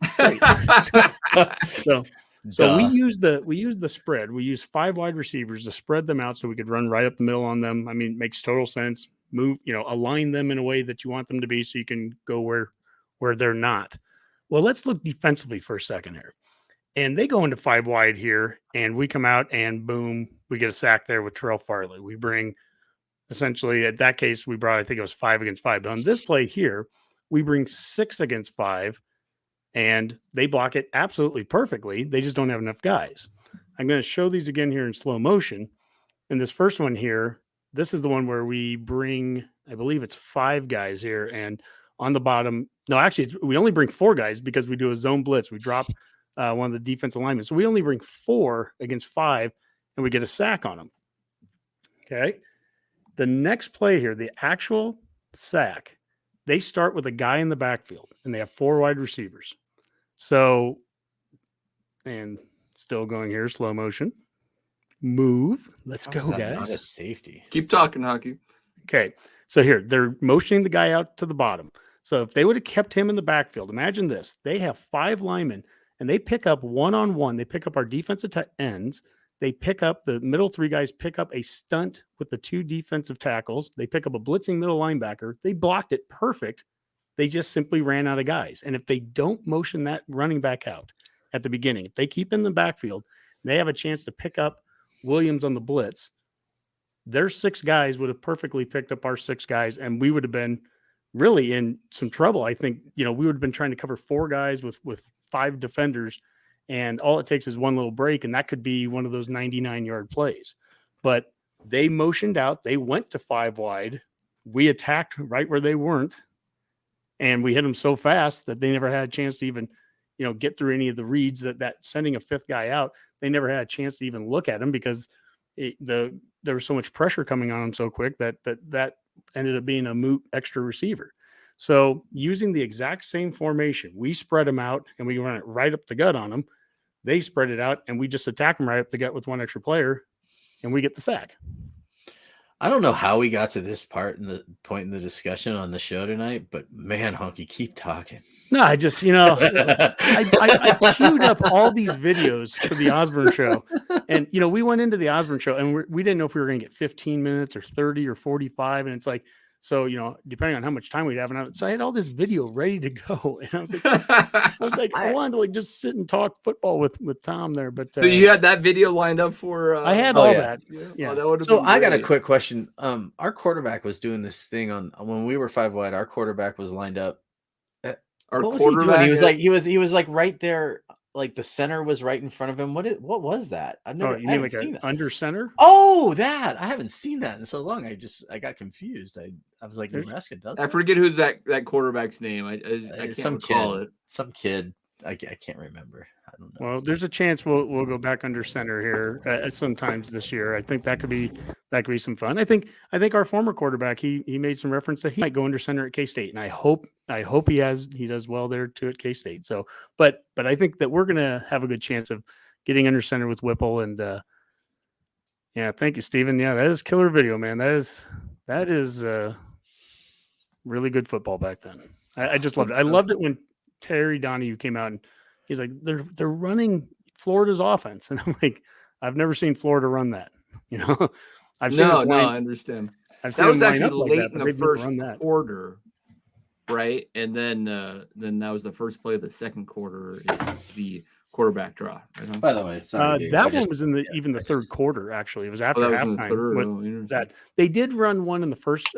So we used the spread. We used 5 wide receivers to spread them out so we could run right up the middle on them. I mean, it makes total sense. Move, align them in a way that you want them to be so you can go where they're not. Well, let's look defensively for a second here. And they go into 5 wide here, and we come out and boom, we get a sack there with Terrell Farley. We bring, essentially, at that case, we brought, I think it was 5 against 5. But on this play here, we bring 6 against 5, and they block it absolutely perfectly. They just don't have enough guys. I'm going to show these again here in slow motion. And this first one here, this is the one where we bring, I believe it's 5 guys here. And on the bottom, no, actually, we only bring 4 guys because we do a zone blitz. We drop one of the defensive linemen. So we only bring 4 against 5, and we get a sack on them. Okay. The next play here, the actual sack, they start with a guy in the backfield, and they have 4 wide receivers. So, and still going here, slow motion. Move. Let's go, guys. Not a safety. Keep talking, Honke. Okay. So here, they're motioning the guy out to the bottom. So if they would have kept him in the backfield, imagine this. They have 5 linemen, and they pick up one-on-one. They pick up our defensive ends. They pick up the middle 3 guys, pick up a stunt with the 2 defensive tackles. They pick up a blitzing middle linebacker. They blocked it perfect. They just simply ran out of guys. And if they don't motion that running back out at the beginning, if they keep in the backfield, they have a chance to pick up Williams on the blitz. Their 6 guys would have perfectly picked up our 6 guys, and we would have been really in some trouble. I think, we would have been trying to cover 4 guys with 5 defenders, and all it takes is one little break, and that could be one of those 99-yard plays. But they motioned out. They went to 5 wide. We attacked right where they weren't, and we hit them so fast that they never had a chance to even, get through any of the reads. That sending a 5th guy out, they never had a chance to even look at him because there was so much pressure coming on them so quick that ended up being a moot extra receiver. So using the exact same formation, we spread them out and we run it right up the gut on them. They spread it out and we just attack them right up the gut with 1 extra player, and we get the sack. I don't know how we got to this point in the discussion on the show tonight, but man, Honke, keep talking. No, I just, I queued up all these videos for the Osborne show. And, we went into the Osborne show and we didn't know if we were going to get 15 minutes or 30 or 45. And it's like, so, depending on how much time we'd have. So I had all this video ready to go. And I was like, I wanted to just sit and talk football with Tom there. But so you had that video lined up for? I had all that. Yeah. Oh, that so I got a quick question. Our quarterback was doing this thing when we were 5 wide. Our quarterback was lined up. What was he doing? He was like right there, like the center was right in front of him. What was that? You mean like an under center? Oh, that I haven't seen that in so long. I got confused. I was like, Nebraska does that? I forget who's that quarterback's name. I can't recall it. Some kid. I can't remember. I don't know. Well, there's a chance we'll go back under center here sometimes this year. I think that could be some fun. I think our former quarterback he made some reference that he might go under center at K-State, and I hope he does well there too at K-State. So, but I think that we're gonna have a good chance of getting under center with Whipple, and yeah, thank you, Steven. Yeah, that is killer video, man. That is really good football back then. I just loved it. I loved it when Terry Donahue came out and he's like, they're running Florida's offense. And I'm like, I've never seen Florida run that. I understand. That was actually late in the first quarter. right? And then that was the first play of the second quarter, the quarterback draw. Right? By the way, sorry, Dave, that one was in the third quarter. Actually, it was after that was in the third. halftime. That they did run one in the first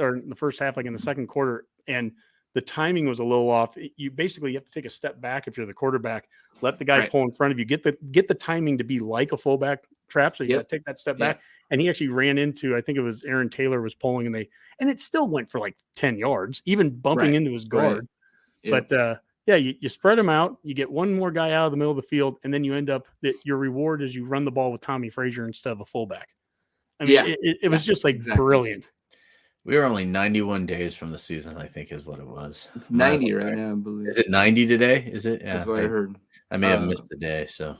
half, like in the second quarter, and the timing was a little off. You basically have to take a step back if you're the quarterback, let the guy pull in front of you, get the timing to be like a fullback trap. So you got to take that step back. And he actually ran into, I think it was Aaron Taylor was pulling, and it still went for like 10 yards, even bumping into his guard. Right. But you spread them out, you get one more guy out of the middle of the field, and then you end up that your reward is you run the ball with Tommy Frazier instead of a fullback. I mean, it was just like brilliant. We were only 91 days from the season, I think is what it was. It's 90 right now, I believe. Is it 90 today? Is it? Yeah, that's what I heard. I may have missed a day. So,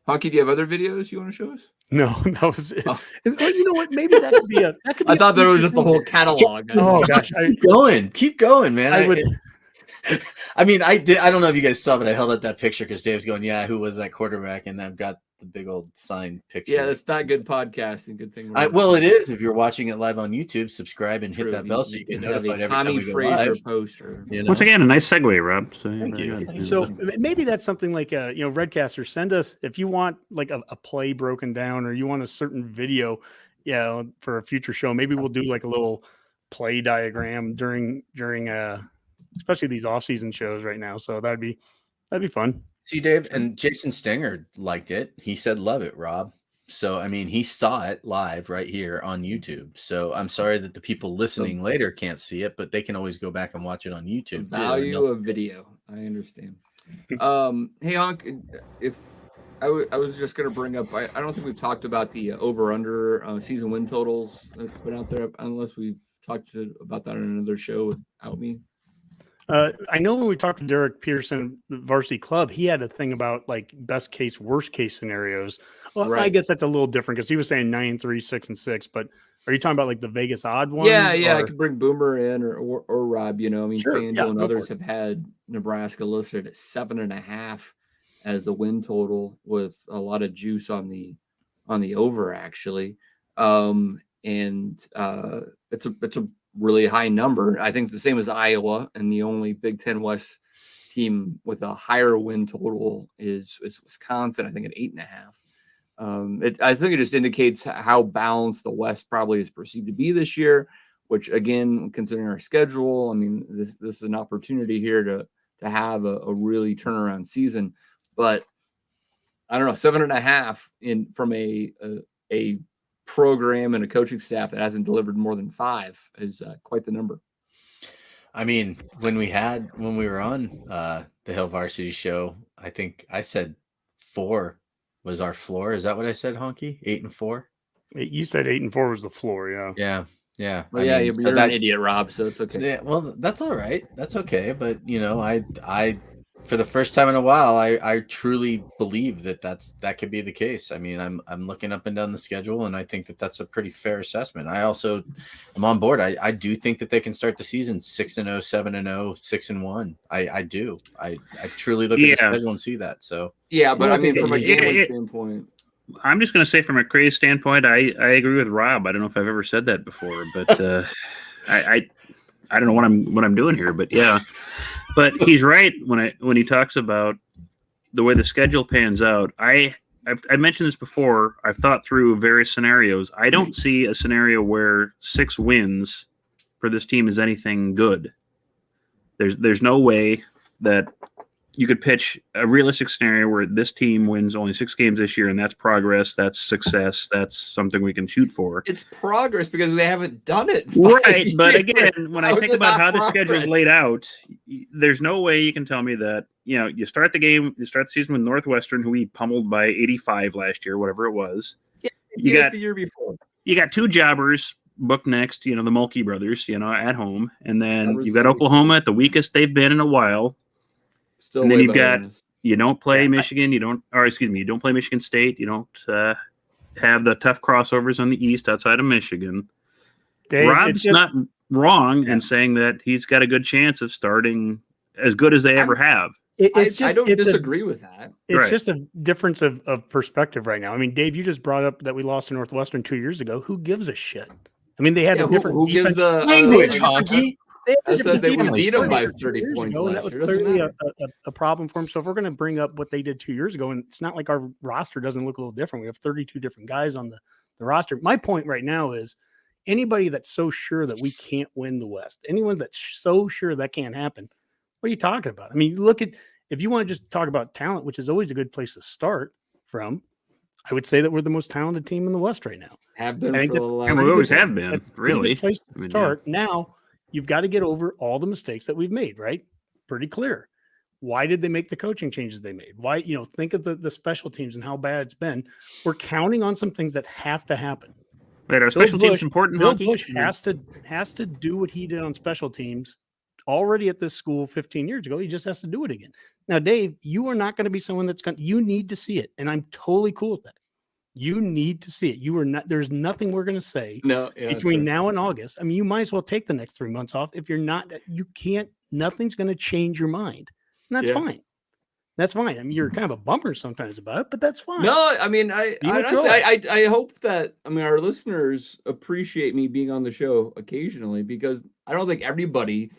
Honke, do you have other videos you want to show us? No, that was it. Oh. You know what? Maybe that could be a. I thought there was just the whole catalog. Oh gosh, keep going, man. I mean, I don't know if you guys saw, but I held up that picture because Dave's going, "Yeah, who was that quarterback?" And I've got the big old signed picture. Yeah, that's not good podcasting. Good thing. Well, it is. If you're watching it live on YouTube, subscribe and hit that bell so you get notified every time we go live. Poster. You know? Once again, a nice segue, Rob. So, thank you. So maybe that's something like Redcasters, send us if you want like a play broken down or you want a certain video, for a future show. Maybe we'll do like a little play diagram during especially these off-season shows right now. So that'd be fun. See, Dave, and Jason Stenger liked it. He said, love it, Rob. So, I mean, he saw it live right here on YouTube. So I'm sorry that the people listening later can't see it, but they can always go back and watch it on YouTube. The value of video. I understand. Hey, Honke, if I was just going to bring up, I don't think we've talked about the over-under season win totals that's been out there, unless we've talked about that on another show without me. I know when we talked to Derek Pearson, the Varsity Club, he had a thing about like best case, worst case scenarios. Well, right. I guess that's a little different because he was saying 9-3, 6-6. But are you talking about like the Vegas odd one? Yeah. I could bring Boomer in or Rob. I mean, sure. FanDuel and others have had Nebraska listed at 7.5 as the win total, with a lot of juice on the over actually. It's a really high number. I think it's the same as Iowa, and the only Big Ten West team with a higher win total is Wisconsin, I think at 8.5. I think it just indicates how balanced the West probably is perceived to be this year, which again, considering our schedule, I mean, this is an opportunity here to have a really turnaround season. But I don't know, 7.5 from a program and a coaching staff that hasn't delivered more than 5 is quite the number. I mean, when we were on the Hill Varsity show, I think I said 4 was our floor. Is that what I said, Honke? 8-4? You said 8-4 was the floor. Yeah. Well, you're an idiot, Rob, so it's okay. Yeah, well, that's all right. That's okay. But I for the first time in a while, I truly believe that could be the case. I mean, I'm looking up and down the schedule, and I think that that's a pretty fair assessment. I also am on board. I do think that they can start the season 6-0, 7-0, 6-1. I do. I truly look at the schedule and see that. So but I mean, from a gambling standpoint, I'm just going to say, from a crazy standpoint, I agree with Rob. I don't know if I've ever said that before, but I don't know what I'm doing here, but yeah. But he's right when he talks about the way the schedule pans out. I've mentioned this before. I've thought through various scenarios. I don't see a scenario where 6 wins for this team is anything good. There's no way that you could pitch a realistic scenario where this team wins only 6 games this year, and that's progress, that's success, that's something we can shoot for. It's progress because they haven't done it. Right, but again, when I think about how the schedule is laid out, there's no way you can tell me that, you start the season with Northwestern, who we pummeled by 85 last year, whatever it was. Yeah, you got the year before. You got 2 jobbers booked next, the Mulkey brothers, at home, and then you've got Oklahoma at the weakest they've been in a while. Still, and then you've got you don't play Michigan, you don't play Michigan State, you don't have the tough crossovers on the East outside of Michigan. Dave, Rob's not wrong in saying that he's got a good chance of starting as good as they ever have. I don't disagree with that. It's just a difference of perspective right now. I mean, Dave, you just brought up that we lost to Northwestern 2 years ago. Who gives a shit? I mean, they had a different who gives a language, Honke. I said they would beat them by Years 30 points ago, and that last was year. Doesn't clearly matter. a problem for them. So if we're going to bring up what they did 2 years ago, and it's not like our roster doesn't look a little different. We have 32 different guys on the roster. My point right now is anybody that's so sure that we can't win the West, anyone that's so sure that can't happen, what are you talking about? I mean, look at, if you want to just talk about talent, which is always a good place to start from, I would say that we're the most talented team in the West right now. Have been I think for that's the And last. we always have been, That's a pretty really. good place to I mean, start. Now you've got to get over all the mistakes that we've made, right? Pretty clear. Why did they make the coaching changes they made? Why, think of the special teams and how bad it's been. We're counting on some things that have to happen. Wait, are special teams important, Bill Honke? Bush has to do what he did on special teams already at this school 15 years ago. He just has to do it again. Now, Dave, you are not going to be someone you need to see it. And I'm totally cool with that. You need to see it. You are not, there's nothing we're going to say between now and August. I mean, you might as well take the next 3 months off. If you're not, you can't, nothing's going to change your mind. And that's fine. That's fine. I mean, you're kind of a bummer sometimes about it, but that's fine. No, I mean, I hope that, our listeners appreciate me being on the show occasionally, because I don't think everybody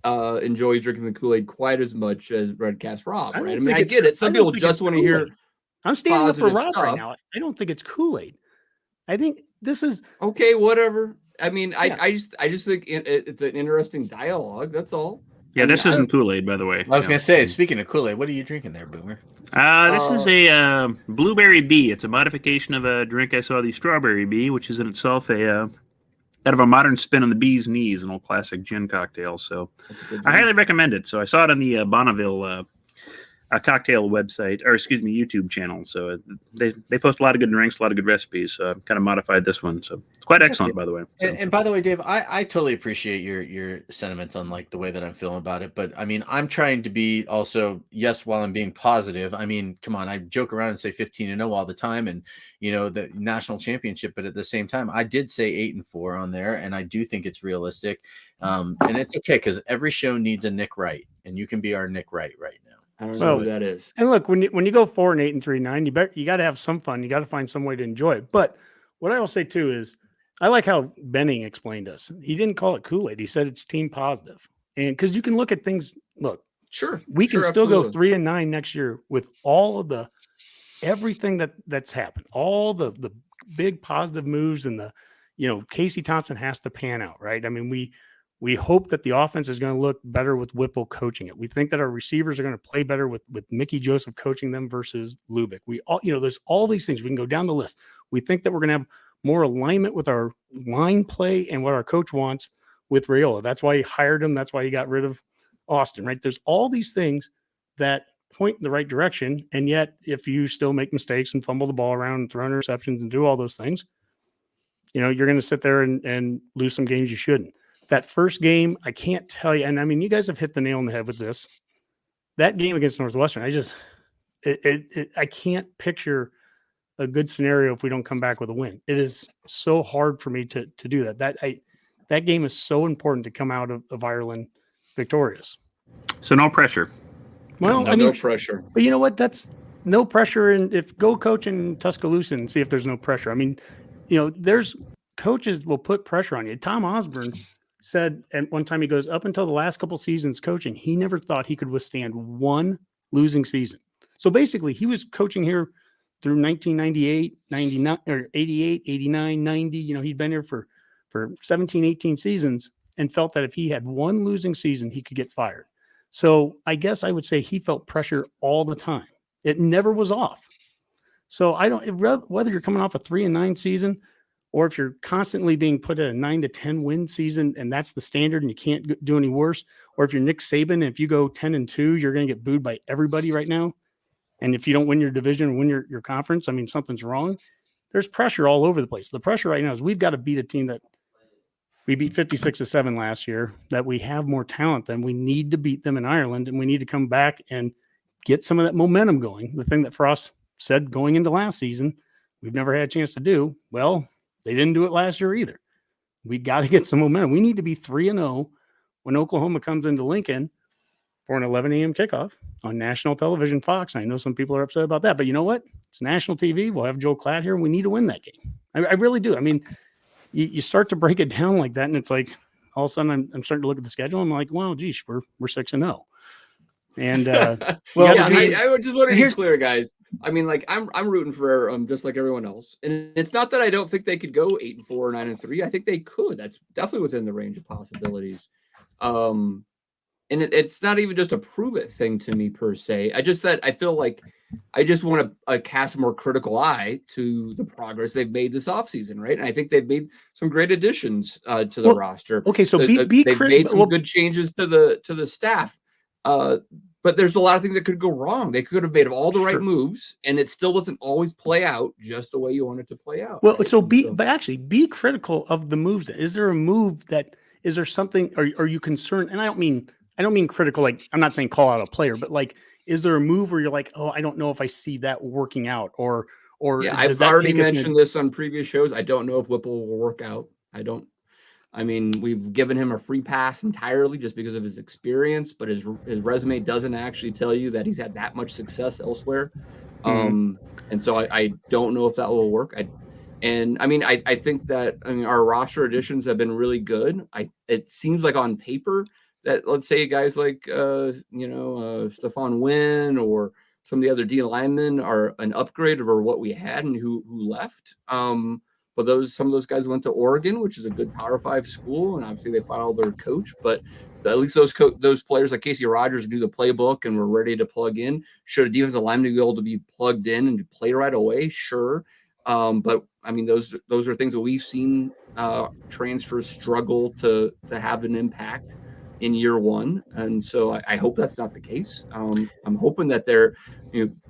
enjoys drinking the Kool-Aid quite as much as Redcast Rob, right? I mean, I get it. Some people just want to hear. I'm standing up for Rob stuff. right now. I don't think it's Kool-Aid. I think this is okay. Whatever. I mean, I just think it's an interesting dialogue. That's all. Yeah, this isn't Kool-Aid, by the way. I was going to say, speaking of Kool-Aid, what are you drinking there, Boomer? This is a blueberry bee. It's a modification of a drink I saw, the strawberry bee, which is in itself a kind of a modern spin on the bee's knees, an old classic gin cocktail. So I highly recommend it. So I saw it on the Bonneville cocktail website, or excuse me, YouTube channel. So they post a lot of good drinks, a lot of good recipes. So I've kind of modified this one. So it's quite excellent, by the way. So. And by the way, Dave, I totally appreciate your sentiments on like the way that I'm feeling about it. But I mean, I'm trying to be also, yes, while I'm being positive. I mean, come on, I joke around and say 15-0 all the time, and the national championship. But at the same time, I did say 8-4 on there, and I do think it's realistic. And it's okay, because every show needs a Nick Wright, and you can be our Nick Wright right now. I don't know who that is. And look, when you go 4-8 and 3-9, you got to have some fun. You got to find some way to enjoy it. But what I will say too is, I like how Benning explained us. He didn't call it Kool-Aid. He said it's team positive, and because you can look at things. Look, we can still go 3-9 next year with all of everything that's happened, all the big positive moves, and Casey Thompson has to pan out, right? I mean, we hope that the offense is going to look better with Whipple coaching it. We think that our receivers are going to play better with Mickey Joseph coaching them versus Lubick. We all, there's all these things. We can go down the list. We think that we're going to have more alignment with our line play and what our coach wants with Raiola. That's why he hired him. That's why he got rid of Austin, right? There's all these things that point in the right direction. And yet, if you still make mistakes and fumble the ball around and throw interceptions and do all those things, you're going to sit there and lose some games you shouldn't. That first game, I can't tell you. And I mean, you guys have hit the nail on the head with this. That game against Northwestern, I can't picture a good scenario if we don't come back with a win. It is so hard for me to do that. That game is so important to come out of Ireland victorious. So no pressure. Well, no pressure. But you know what? That's no pressure. And if go coach in Tuscaloosa and see if there's no pressure. I mean, there's coaches will put pressure on you. Tom Osborne said at one time, he goes, up until the last couple seasons coaching, he never thought he could withstand one losing season. So basically, he was coaching here through 1998, 99, or 88, 89, 90. He'd been here for 17, 18 seasons and felt that if he had one losing season, he could get fired. So I guess I would say he felt pressure all the time. It never was off. So whether you're coming off a 3-9 season, or if you're constantly being put at a 9-10 win season and that's the standard and you can't do any worse, or if you're Nick Saban and if you go 10-2, you're going to get booed by everybody right now. And if you don't win your division or win your conference, I mean, something's wrong. There's pressure all over the place. The pressure right now is we've got to beat a team that we beat 56-7 last year, that we have more talent than. We need to beat them in Ireland, and we need to come back and get some of that momentum going. The thing that Frost said going into last season, we've never had a chance to do. Well, they didn't do it last year either. We got to get some momentum. We need to be 3-0 when Oklahoma comes into Lincoln for an 11 a.m. kickoff on national television, Fox. I know some people are upset about that, but you know what? It's national TV. We'll have Joe Klatt here, and we need to win that game. I really do. I mean, you start to break it down like that, and it's like, all of a sudden I'm starting to look at the schedule. I'm like, well, geez, we're 6-0. And Well, yeah, here's- I just want to be here's- clear, guys. I mean, like I'm rooting for just like everyone else, and it's not that I don't think they could go 8-4, 9-3. I think they could. That's definitely within the range of possibilities. And it's not even just a prove it thing to me per se. I feel like I just want to cast a more critical eye to the progress they've made this offseason, right? And I think they've made some great additions to the roster. Okay, so they've made some good changes to the staff. But there's a lot of things that could go wrong. They could have made all the right moves, and it still doesn't always play out just the way you want it to play out. Well, right? but actually be critical of the moves. Is there a move is there something, are you concerned? And I don't mean critical, like I'm not saying call out a player, but like, is there a move where you're like, oh, I don't know if I see that working out or yeah, I've already mentioned this on previous shows. I don't know if Whipple will work out. I mean, we've given him a free pass entirely just because of his experience, but his resume doesn't actually tell you that he's had that much success elsewhere. And so I don't know if that will work. I think that our roster additions have been really good. It seems like on paper that, let's say, guys like Stephon Wynn or some of the other D linemen are an upgrade over what we had and who left. But some of those guys went to Oregon, which is a good Power 5 school, and obviously they followed their coach. But at least those players like Casey Rogers knew the playbook and were ready to plug in. Should a defensive lineman be able to be plugged in and play right away? Sure. But I mean, those are things that we've seen transfers struggle to have an impact in year one, and so I hope that's not the case. I'm hoping that they're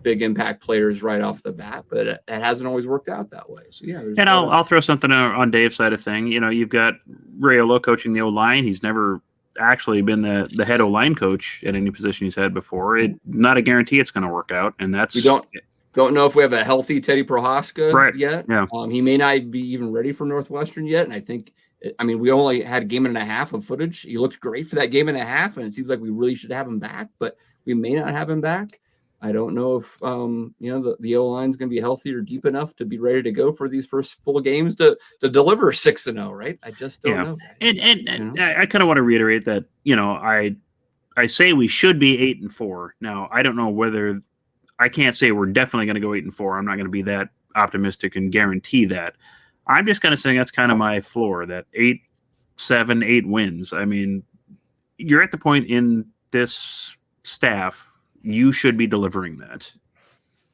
big impact players right off the bat, but it hasn't always worked out that way. So yeah, and I'll throw something on Dave's side of thing. You've got Raiola coaching the O-line. He's never actually been the head O-line coach at any position he's had before. Not a guarantee it's going to work out, and that's we don't know if we have a healthy Teddy Prohaska yet. Yeah. He may not be even ready for Northwestern yet, and I think. We only had a game and a half of footage. He looked great for that game and a half, and it seems like we really should have him back, but we may not have him back. I don't know if the O-line is going to be healthy or deep enough to be ready to go for these first full games to deliver 6-0. Right? I just don't know. And I kind of want to reiterate that I say we should be 8-4. Now I don't know whether I can't say we're definitely going to go 8-4. I'm not going to be that optimistic and guarantee that. I'm just kind of saying that's kind of my floor, that 8 wins. I mean, you're at the point in this staff, you should be delivering that.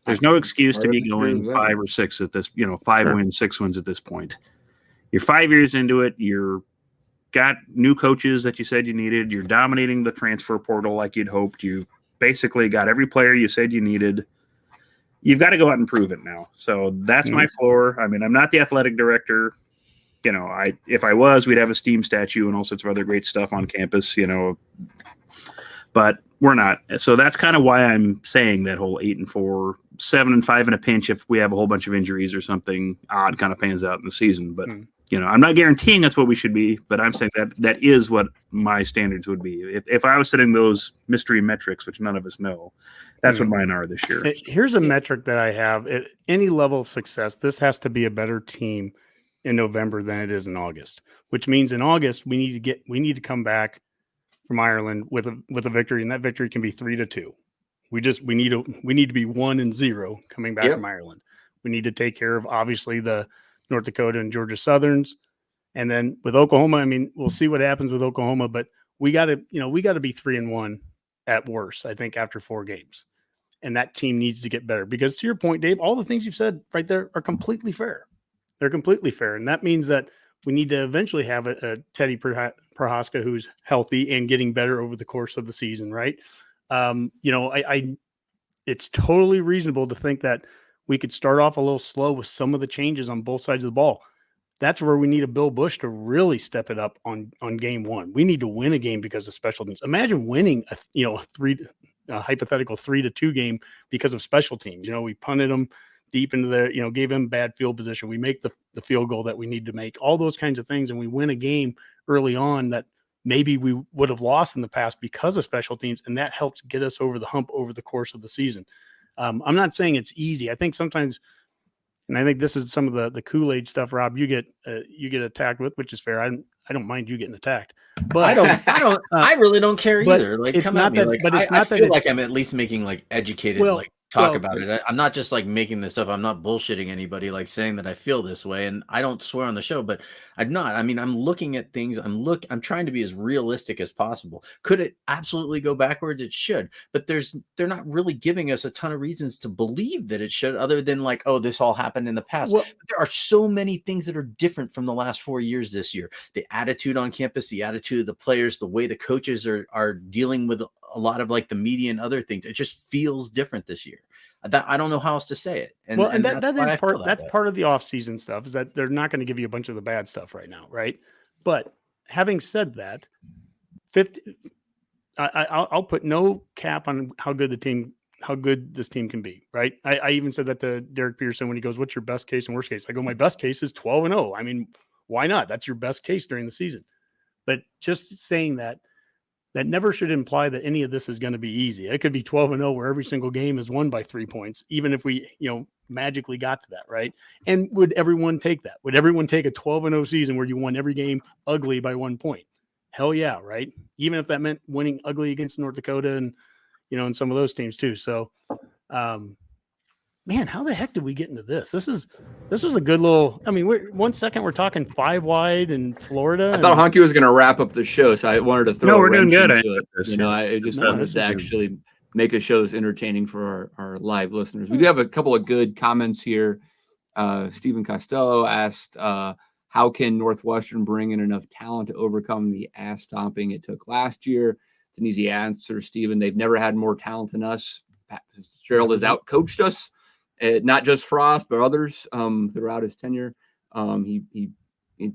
There's no excuse to be going 5 or 6 at this, 5 wins, 6 wins at this point. You're 5 years into it. You're got new coaches that you said you needed. You're dominating the transfer portal like you'd hoped. You basically got every player you said you needed. You've got to go out and prove it now. So that's my floor. I mean, I'm not the athletic director. If I was, we'd have a steam statue and all sorts of other great stuff on campus, but we're not. So that's kind of why I'm saying that whole 8-4, 7-5 in a pinch if we have a whole bunch of injuries or something odd kind of pans out in the season. But, I'm not guaranteeing that's what we should be, but I'm saying that is what my standards would be. If I was setting those mystery metrics, which none of us know, that's what mine are this year. Here's a metric that I have. At any level of success, this has to be a better team in November than it is in August, which means in August we need to come back from Ireland with a victory, and that victory can be 3-2. We need to be 1-0 coming back from Ireland. We need to take care of obviously the North Dakota and Georgia Southerns, and then with Oklahoma, I mean, we'll see what happens with Oklahoma, but we got to be 3-1 at worst, I think, after 4 games. And that team needs to get better because, to your point, Dave, all the things you've said right there are completely fair. They're completely fair. And that means that we need to eventually have a Teddy Prohaska who's healthy and getting better over the course of the season, right? It's totally reasonable to think that we could start off a little slow with some of the changes on both sides of the ball. That's where we need a Bill Bush to really step it up on game one. We need to win a game because of special teams. Imagine winning a hypothetical 3-2 game because of special teams. We punted them deep into the, gave them bad field position. We make the field goal that we need to make, all those kinds of things. And we win a game early on that maybe we would have lost in the past because of special teams. And that helps get us over the hump over the course of the season. I'm not saying it's easy. I think sometimes And I think this is some of the Kool-Aid stuff, Rob, you get attacked with, which is fair. I don't mind you getting attacked, but I really don't care either. Like, it's come not at me. that, Like, but it's I not that feel it's, like I'm at least making like educated, like talk about it. I'm not just like making this up. I'm not bullshitting anybody, like saying that I feel this way. And I don't swear on the show, but I'm not. I mean, I'm looking at things. I'm trying to be as realistic as possible. Could it absolutely go backwards? It should, but they're not really giving us a ton of reasons to believe that it should, other than like, oh, this all happened in the past. Well, but there are so many things that are different from the last 4 years this year. The attitude on campus, the attitude of the players, the way the coaches are dealing with a lot of like the media and other things. It just feels different this year. That I don't know how else to say it. And that's part of the offseason stuff, is that they're not going to give you a bunch of the bad stuff right now, right? But having said that, I'll put no cap on how good this team can be, right? I even said that to Derek Pearson when he goes, "What's your best case and worst case?" I go, "My best case is 12-0. I mean, why not? That's your best case during the season." But just saying that never should imply that any of this is going to be easy. It could be 12-0 where every single game is won by 3 points, even if we, magically got to that, right? And would everyone take that? Would everyone take a 12-0 season where you won every game ugly by 1 point? Hell yeah, right? Even if that meant winning ugly against North Dakota and, and some of those teams too. So, man, how the heck did we get into this? This was a good little. I mean, we're talking 5 wide in Florida. I thought Honke was going to wrap up the show, so I wanted to throw. No, we're doing good. I just wanted to actually make a show that's entertaining for our live listeners. We do have a couple of good comments here. Stephen Costello asked, "How can Northwestern bring in enough talent to overcome the ass stomping it took last year?" It's an easy answer, Stephen. They've never had more talent than us. Gerald has outcoached us. Not just Frost, but others throughout his tenure. He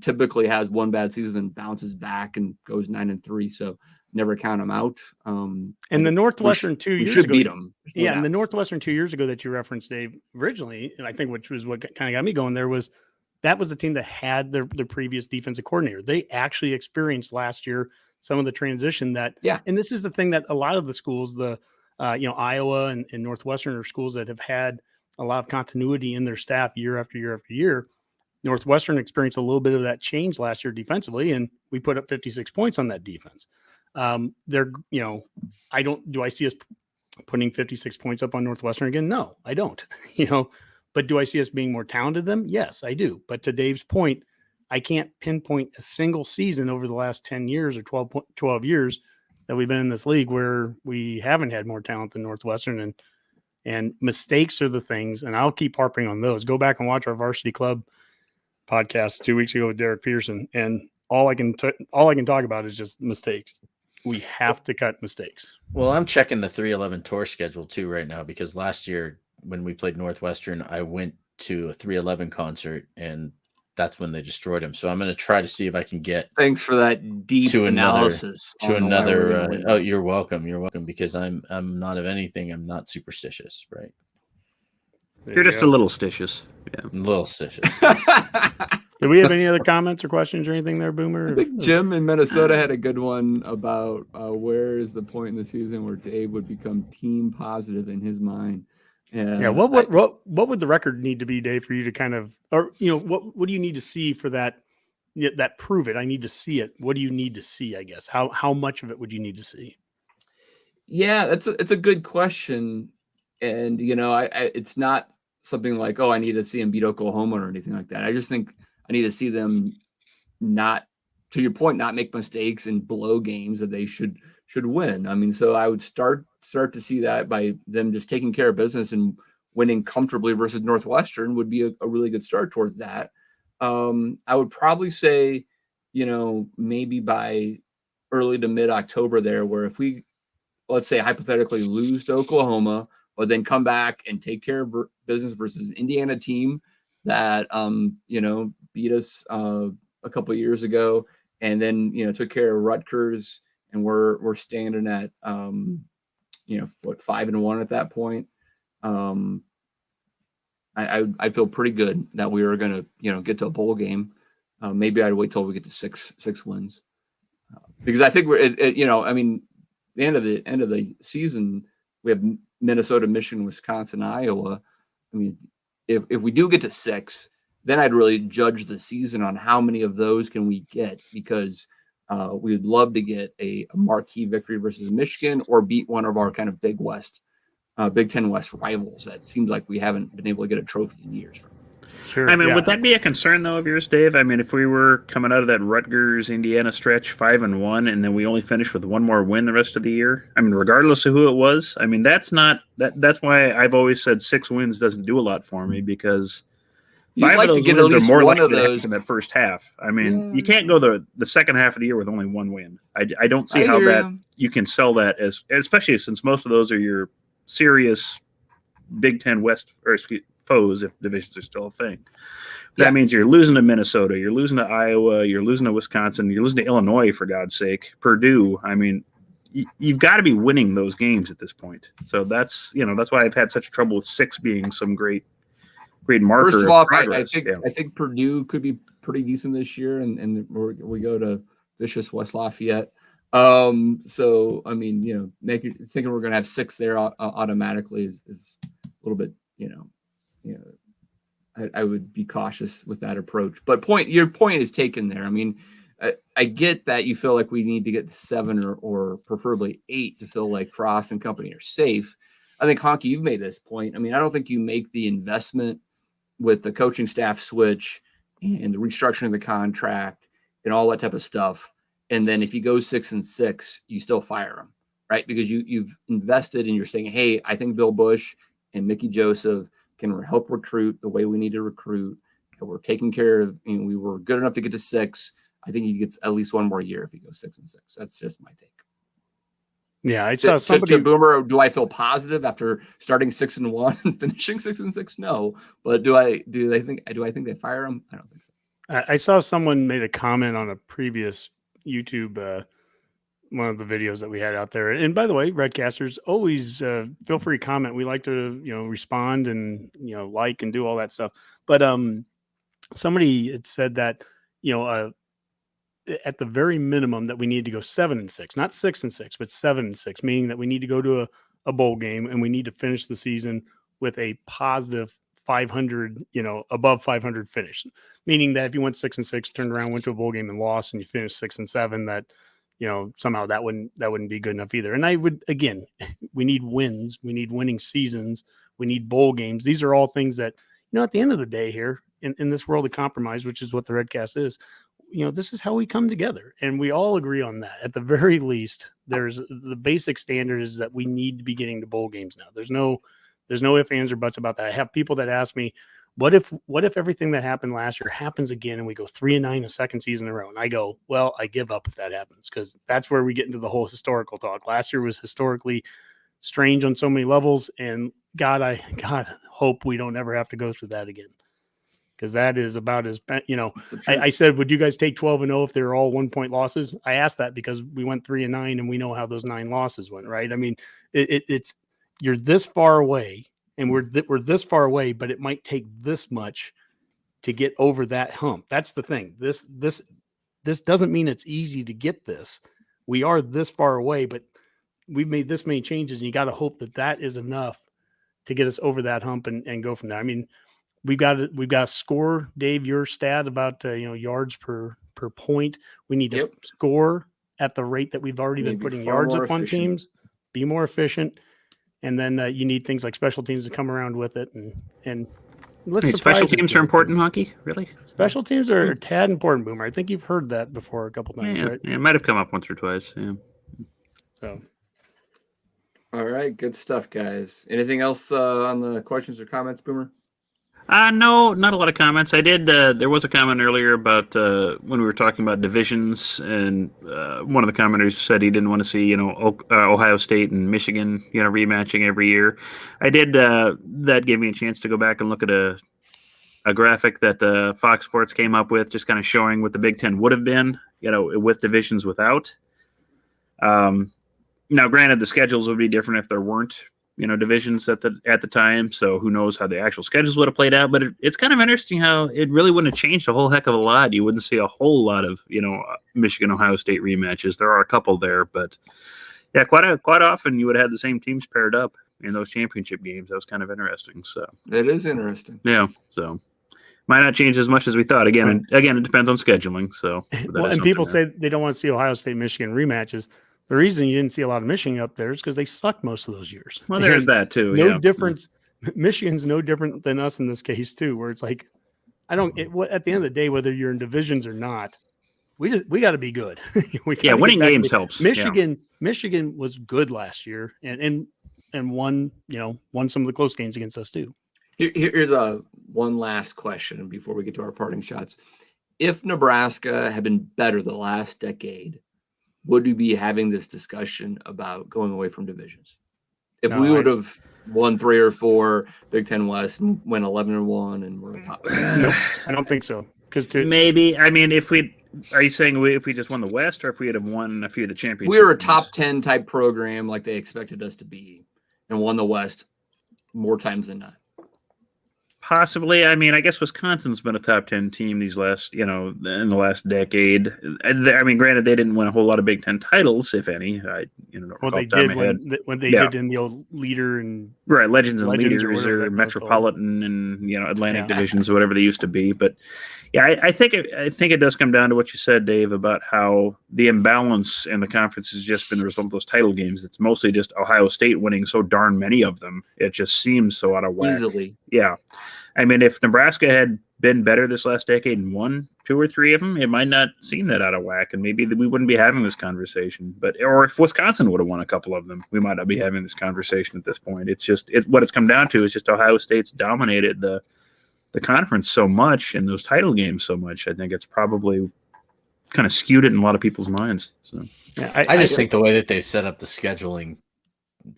typically has one bad season and bounces back and goes 9-3. So never count him out. And the Northwestern 2 years ago, beat him. Yeah, and the Northwestern 2 years ago that you referenced, Dave, originally, and I think which was what kind of got me going there, was that was the team that had their previous defensive coordinator. They actually experienced last year some of the transition that. Yeah. And this is the thing that a lot of the schools, Iowa and Northwestern, are schools that have had a lot of continuity in their staff year after year after year. Northwestern experienced a little bit of that change last year defensively, and we put up 56 points on that defense. Do I see us putting 56 points up on Northwestern again? No, I don't, but do I see us being more talented than them? Yes, I do. But to Dave's point, I can't pinpoint a single season over the last 10 years or 12 years that we've been in this league where we haven't had more talent than Northwestern, and mistakes are the things, and I'll keep harping on those. Go back and watch our Varsity Club podcast 2 weeks ago with Derek Pearson, and all I can talk about is just mistakes. We have to cut mistakes. Well, I'm checking the 311 tour schedule too right now, because last year when we played Northwestern, I went to a 311 concert, and that's when they destroyed him. So I'm going to try to see if I can get. Thanks for that deep analysis. Oh, you're welcome. You're welcome, because I'm not of anything. I'm not superstitious, right? You're just a little stitious. Yeah, a little stitious. Do we have any other comments or questions or anything there, Boomer? I think Jim in Minnesota had a good one about where is the point in the season where Dave would become team positive in his mind. And yeah, what would the record need to be, Dave, for you to kind of, or what do you need to see for that prove it? I need to see it. What do you need to see? I guess how much of it would you need to see? Yeah, it's a good question, and it's not something like, oh, I need to see them beat Oklahoma or anything like that. I just think I need to see them not, to your point, not make mistakes and blow games that they should win. I mean, so I would start to see that by them just taking care of business and winning comfortably versus Northwestern would be a really good start towards that. I would probably say, maybe by early to mid-October there, where if we, let's say, hypothetically lose to Oklahoma, but then come back and take care of business versus an Indiana team that, beat us a couple of years ago, and then, took care of Rutgers, and we're standing at, 5-1 at that point. I feel pretty good that we were going to, get to a bowl game. Maybe I'd wait till we get to six wins, because I think the end of the season, we have Minnesota, Michigan, Wisconsin, Iowa. I mean, if we do get to 6, then I'd really judge the season on how many of those can we get, because we would love to get a marquee victory versus Michigan or beat one of our kind of Big Ten West rivals that seems like we haven't been able to get a trophy in years. Sure. I mean, yeah. would that be a concern though of yours, Dave? I mean, if we were coming out of that Rutgers Indiana stretch 5-1, and then we only finished with one more win the rest of the year. I mean, regardless of who it was, I mean, that's why I've always said 6 wins doesn't do a lot for me, because You'd 5 like of to those get at wins least are more one likely of to happen those in that first half. I mean, Yeah. you can't go the second half of the year with only one win. I don't see I how hear that you. you can sell that as, especially since most of those are your serious Big Ten West foes, if divisions are still a thing. Yeah. That means you're losing to Minnesota, you're losing to Iowa, you're losing to Wisconsin, you're losing to Illinois, for God's sake, Purdue. I mean, you've got to be winning those games at this point. So that's why I've had such trouble with 6 being some great marker. First of all, progress. I think Purdue could be pretty decent this year, and we go to vicious West Lafayette. So I mean, thinking we're going to have 6 there automatically is a little bit, I would be cautious with that approach. But your point is taken there. I mean, I get that you feel like we need to get to 7 or preferably 8 to feel like Frost and company are safe. I think, Honke, you've made this point. I mean, I don't think you make the investment with the coaching staff switch and the restructuring of the contract and all that type of stuff, and then if you go 6-6, you still fire them, right? Because you've invested and you're saying, hey, I think Bill Bush and Mickey Joseph can help recruit the way we need to recruit. And we're taking care of, we were good enough to get to 6. I think he gets at least one more year if he goes 6-6. That's just my take. Yeah, I saw somebody. To Boomer, do I feel positive after starting 6-1 and finishing 6-6? No, but do I think they fire him? I don't think so. I saw someone made a comment on a previous YouTube, one of the videos that we had out there. And by the way, Redcasters, always feel free to comment. We like to respond and like and do all that stuff. But somebody had said that at the very minimum that we need to go 7-6, not 6-6, but 7-6, meaning that we need to go to a bowl game and we need to finish the season with a positive 500, above 500 finish, meaning that if you went 6-6, turned around, went to a bowl game and lost, and you finished 6-7, that, somehow that wouldn't be good enough either. And I would, again, we need wins, we need winning seasons, we need bowl games. These are all things that, at the end of the day here in this world of compromise, which is what the Redcast is, this is how we come together, and we all agree on that. At the very least, there's the basic standard is that we need to be getting to bowl games now. There's no ifs, ands, or buts about that. I have people that ask me, what if everything that happened last year happens again and we go 3-9 a second season in a row? And I go, well, I give up if that happens, because that's where we get into the whole historical talk. Last year was historically strange on so many levels, and God hope we don't ever have to go through that again. Because that is about as, I said, would you guys take 12-0 if they were all 1-point losses? I asked that because we went 3-9 and we know how those 9 losses went, right? I mean, it's you're this far away and we're this far away, but it might take this much to get over that hump. That's the thing. This doesn't mean it's easy to get this. We are this far away, but we've made this many changes, and you got to hope that is enough to get us over that hump and go from there. I mean, we've got to score, Dave, your stat about yards per point. We need to score at the rate that we've already been putting yards up on teams, be more efficient. And then you need things like special teams to come around with it. And let's special teams are important, Honke? Really? Special teams are a tad important, Boomer. I think you've heard that before a couple times, right? Yeah, it might have come up once or twice. Yeah. So. All right, good stuff, guys. Anything else on the questions or comments, Boomer? No, not a lot of comments. I did. There was a comment earlier about when we were talking about divisions, and one of the commenters said he didn't want to see, Ohio State and Michigan, rematching every year. I did. That gave me a chance to go back and look at a graphic that Fox Sports came up with, just kind of showing what the Big Ten would have been, with divisions without. Now, granted, the schedules would be different if there weren't, divisions at the time. So who knows how the actual schedules would have played out, but it's kind of interesting how it really wouldn't have changed a whole heck of a lot. You wouldn't see a whole lot of, Michigan, Ohio State rematches. There are a couple there, but yeah, quite often you would have had the same teams paired up. in those championship games. That was kind of interesting. So That is interesting. yeah, so might not change as much as we thought. Again, it depends on scheduling. So well, and people say they don't want to see Ohio State Michigan rematches. The reason you didn't see a lot of Michigan up there is because they sucked most of those years. Well, there's that too. No difference. Michigan's no different than us in this case too, where it's like, at the end of the day, whether you're in divisions or not, we got to be good. Winning games helps. Michigan was good last year and won some of the close games against us too. Here's one last question before we get to our parting shots. If Nebraska had been better the last decade, would we be having this discussion about going away from divisions? If we would have won 3 or 4 Big Ten West, went 11-1, and we're top. No, I don't think so. Maybe, I mean, are you saying if we just won the West, or if we had won a few of the championships? We were a top 10 type program like they expected us to be, and won the West more times than not. Possibly. I mean, I guess Wisconsin's been a top 10 team in the last decade. I mean, granted, they didn't win a whole lot of Big Ten titles, if any. They did when they did in the old leader and Legends and Leaders or Metropolitan and Atlantic divisions or whatever they used to be. But yeah, I think it does come down to what you said, Dave, about how the imbalance in the conference has just been the result of those title games. It's mostly just Ohio State winning so darn many of them. It just seems so out of whack. Easily. Yeah. I mean, if Nebraska had been better this last decade and won 2 or 3 of them, it might not seem that out of whack, and maybe we wouldn't be having this conversation. Or if Wisconsin would have won a couple of them, we might not be having this conversation at this point. What it's come down to is just Ohio State's dominated the conference so much and those title games so much. I think it's probably kind of skewed it in a lot of people's minds. So yeah, I just think the way that they've set up the scheduling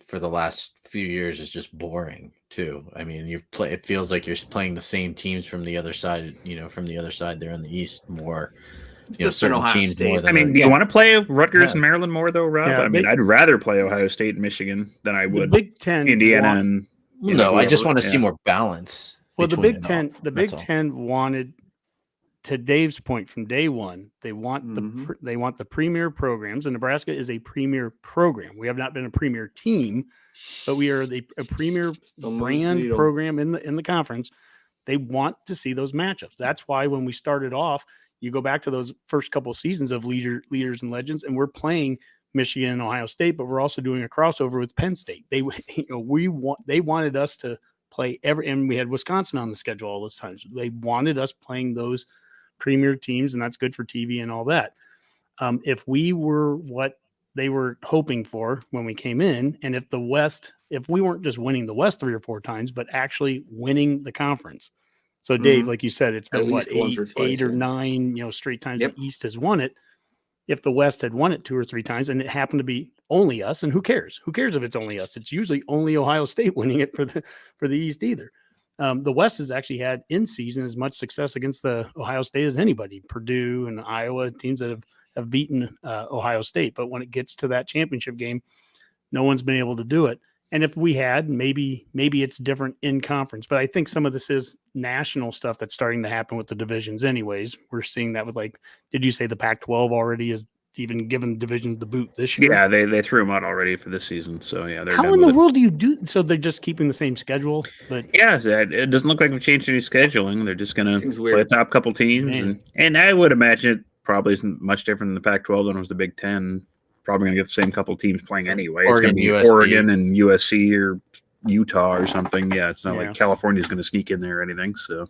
for the last few years is just boring too. I mean, it feels like you're playing the same teams from the other side, from the other side there in the East more. Just certain teams more than do you want to play Rutgers and Maryland more though, Rob? Yeah, I mean, I'd rather play Ohio State and Michigan than I would Big Ten, Indiana and I just want to see more balance. Well, the Big Ten wanted, to Dave's point from day one, they want the premier programs, and Nebraska is a premier program. We have not been a premier team, but we are a premier brand program in the conference. They want to see those matchups. That's why when we started off, you go back to those first couple of seasons of leaders and legends, and we're playing Michigan and Ohio State, but we're also doing a crossover with Penn State. They wanted us to play and we had Wisconsin on the schedule all those times. They wanted us playing those premier teams, and that's good for TV and all that. If we were what they were hoping for when we came in, and if we weren't just winning the West 3 or 4 times, but actually winning the conference. So Dave, like you said, it's been eight or 9, straight times the East has won it. If the West had won it 2 or 3 times and it happened to be only us, and who cares? Who cares if it's only us? It's usually only Ohio State winning it for the East either. The West has actually had in season as much success against the Ohio State as anybody. Purdue and Iowa, teams that have beaten Ohio State. But when it gets to that championship game, no one's been able to do it. And if we had, maybe it's different in conference. But I think some of this is national stuff that's starting to happen with the divisions anyways. We're seeing that with, did you say the Pac-12 already is even given divisions the boot this year? Yeah, they threw them out already for this season. So, yeah. How in the world do you do? So they're just keeping the same schedule? But yeah, it doesn't look like they've changed any scheduling. They're just going to play the top couple teams. And I would imagine it probably isn't much different than the Pac-12 than it was the Big Ten. Probably going to get the same couple teams playing anyway. It's going to be Oregon and USC or Utah or something. Yeah, it's not like California's going to sneak in there or anything. So,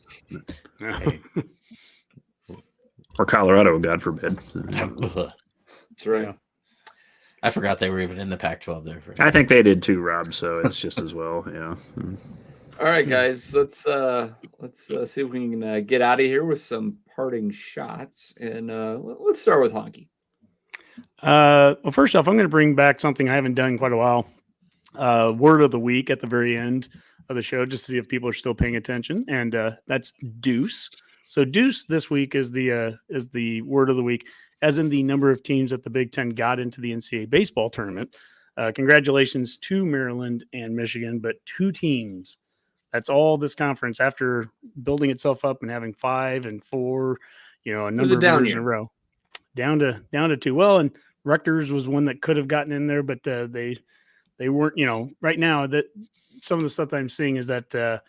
or Colorado, God forbid. That's right. Yeah. I forgot they were even in the Pac-12 there. I think they did too, Rob. So it's just as well. Yeah. All right, guys. Let's see if we can get out of here with some parting shots, and let's start with Honke. Well, first off, I'm going to bring back something I haven't done in quite a while. Word of the week at the very end of the show, just to see if people are still paying attention, and that's deuce. So deuce this week is the word of the week, as in the number of teams that the Big Ten got into the NCAA baseball tournament. Congratulations to Maryland and Michigan, but 2 teams. That's all this conference after building itself up and having 5 and 4, a number of years in a row. Down to 2. Well, and Rutgers was one that could have gotten in there, but they they weren't, right now that some of the stuff that I'm seeing is that the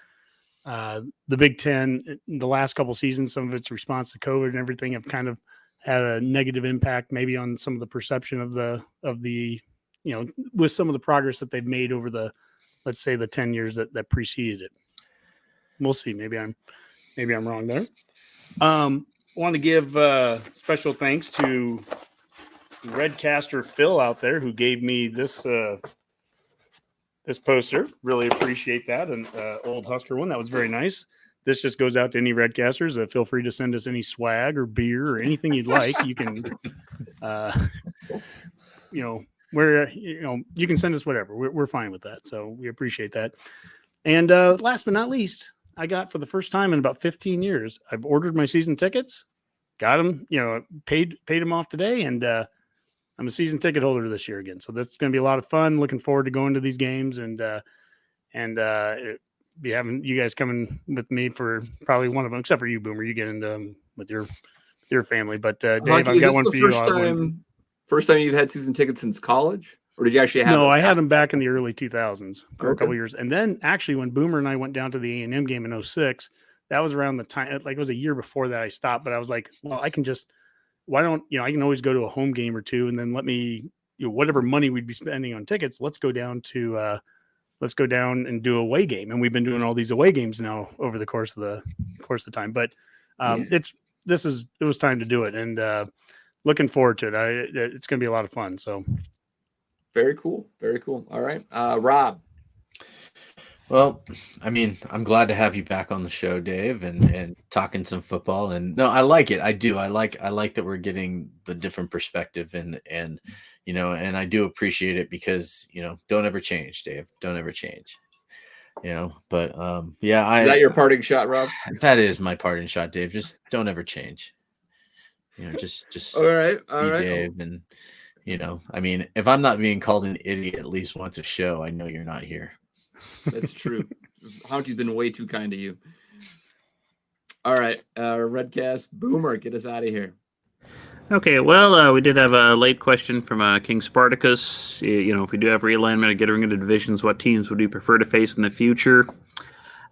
Big Ten, the last couple seasons, some of its response to COVID and everything have kind of had a negative impact maybe on some of the perception of the with some of the progress that they've made over the, let's say, the 10 years that preceded it. We'll see. Maybe I'm wrong there. Want to give special thanks to Redcaster Phil out there who gave me this poster. Really appreciate that. An old Husker one. That was very nice. This just goes out to any Redcasters. Feel free to send us any swag or beer or anything you'd like. You can, you can send us whatever. We're fine with that. So we appreciate that. And last but not least, I got for the first time in about 15 years, I've ordered my season tickets, got them, paid them off today. And I'm a season ticket holder this year again. So this is going to be a lot of fun. Looking forward to going to these games and be having you guys coming with me for probably one of them, except for you, Boomer. You get into with your family. But Dave, Honke, I've got one for you. First time you've had season tickets since college, or did you actually have? No, I had them back in the early 2000s for a couple Okay. years, and then actually when Boomer and I went down to the A&M game in 2006, that was around the time. Like it was a year before that I stopped, but I was like, well, I can just I can always go to a home game or two, and then let me whatever money we'd be spending on tickets, let's go down and do a away game. And we've been doing all these away games now over the course of the time. But it was time to do it, and looking forward to it. It's going to be a lot of fun. So very cool. Very cool. All right. Rob. Well, I mean, I'm glad to have you back on the show, Dave, and talking some football. And no, I like it. I do. I like that we're getting the different perspective and and I do appreciate it because, don't ever change, Dave. Don't ever change. But is that your parting shot, Rob? That is my parting shot, Dave. Just don't ever change. Just all right, Dave. And I mean, if I'm not being called an idiot at least once a show, I know you're not here. That's true. Honke's been way too kind to you. All right, Redcast Boomer, get us out of here. Okay, well, we did have a late question from King Spartacus. If we do have realignment or getting into divisions, what teams would we prefer to face in the future?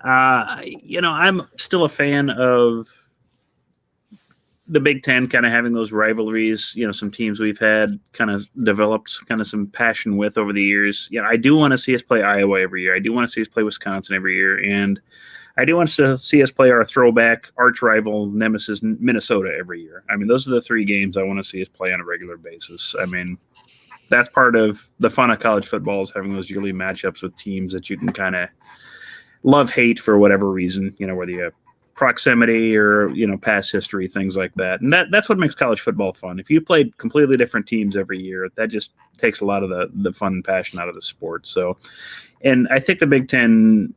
I'm still a fan of the Big Ten kind of having those rivalries, some teams we've had kind of developed kind of some passion with over the years. I do want to see us play Iowa every year. I do want to see us play Wisconsin every year. And I do want to see us play our throwback arch rival nemesis Minnesota every year. I mean, those are the three games I want to see us play on a regular basis. I mean, that's part of the fun of college football is having those yearly matchups with teams that you can kind of love-hate for whatever reason, whether you have proximity or past history, things like that. And that's what makes college football fun. If you played completely different teams every year, that just takes a lot of the fun and passion out of the sport. So, and I think the Big Ten,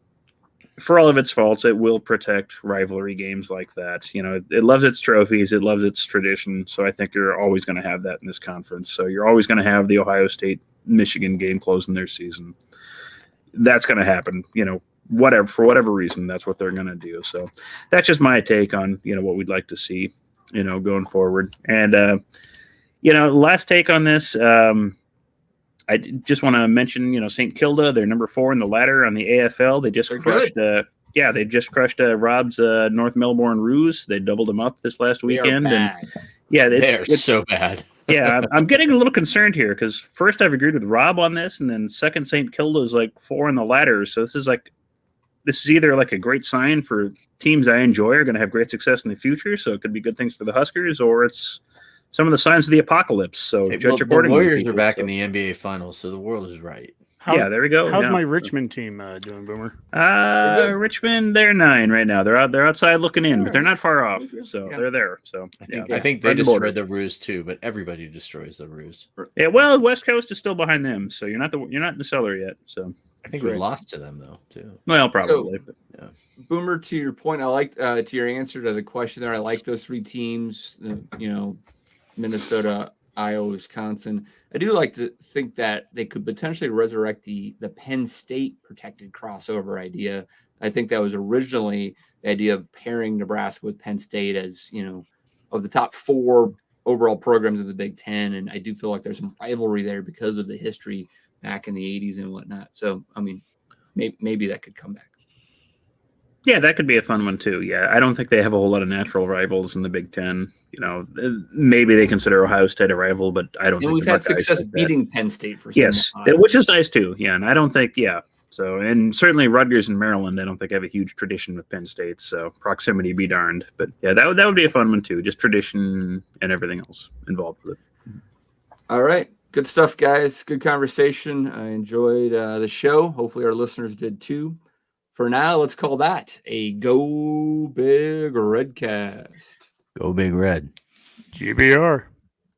for all of its faults, it will protect rivalry games like that. It loves its trophies, it loves its tradition. So I think you're always going to have that in this conference. So you're always going to have the Ohio State Michigan game closing their season. That's going to happen, for whatever reason, that's what they're going to do. So that's just my take on, what we'd like to see, going forward. And, last take on this, I just want to mention, St. Kilda, they're number 4 in the ladder on the AFL. They just crushed, they just crushed Rob's North Melbourne Roos. They doubled them up this last weekend. And it's so bad. I'm getting a little concerned here because first I've agreed with Rob on this, and then second St. Kilda is like 4 in the ladder. So this is either like a great sign for teams I enjoy are going to have great success in the future. So it could be good things for the Huskers, or it's some of the signs of the apocalypse. So judge accordingly. The Warriors are back in the NBA Finals, so the world is right. There we go. How's my Richmond team doing, Boomer? Richmond, they're 9 right now. They're outside looking in, but they're not far off. So they're there. So I think they destroyed the Roos too, but everybody destroys the Roos. Yeah, well, West Coast is still behind them, so you're not in the cellar yet. So I think we lost to them though too. Well, probably. So, Boomer, to your point, I like to your answer to the question there. I like those 3 teams. Minnesota, Iowa, Wisconsin. I do like to think that they could potentially resurrect the Penn State protected crossover idea. I think that was originally the idea of pairing Nebraska with Penn State as, of the top 4 overall programs of the Big Ten. And I do feel like there's some rivalry there because of the history back in the 80s and whatnot. So, I mean, maybe that could come back. Yeah, that could be a fun one too. Yeah, I don't think they have a whole lot of natural rivals in the Big Ten. You know, maybe they consider Ohio State a rival, but I don't. And think we've the had Buckeyes success like that. beating Penn State for Yes, which is nice too. Yeah, and I don't think So, and certainly Rutgers and Maryland, I don't think have a huge tradition with Penn State. So proximity be darned. But yeah, that would be a fun one too. Just tradition and everything else involved with it. All right. Good stuff, guys. Good conversation. I enjoyed the show. Hopefully our listeners did too. For now, let's call that a Go Big Redcast. Go Big Red. GBR.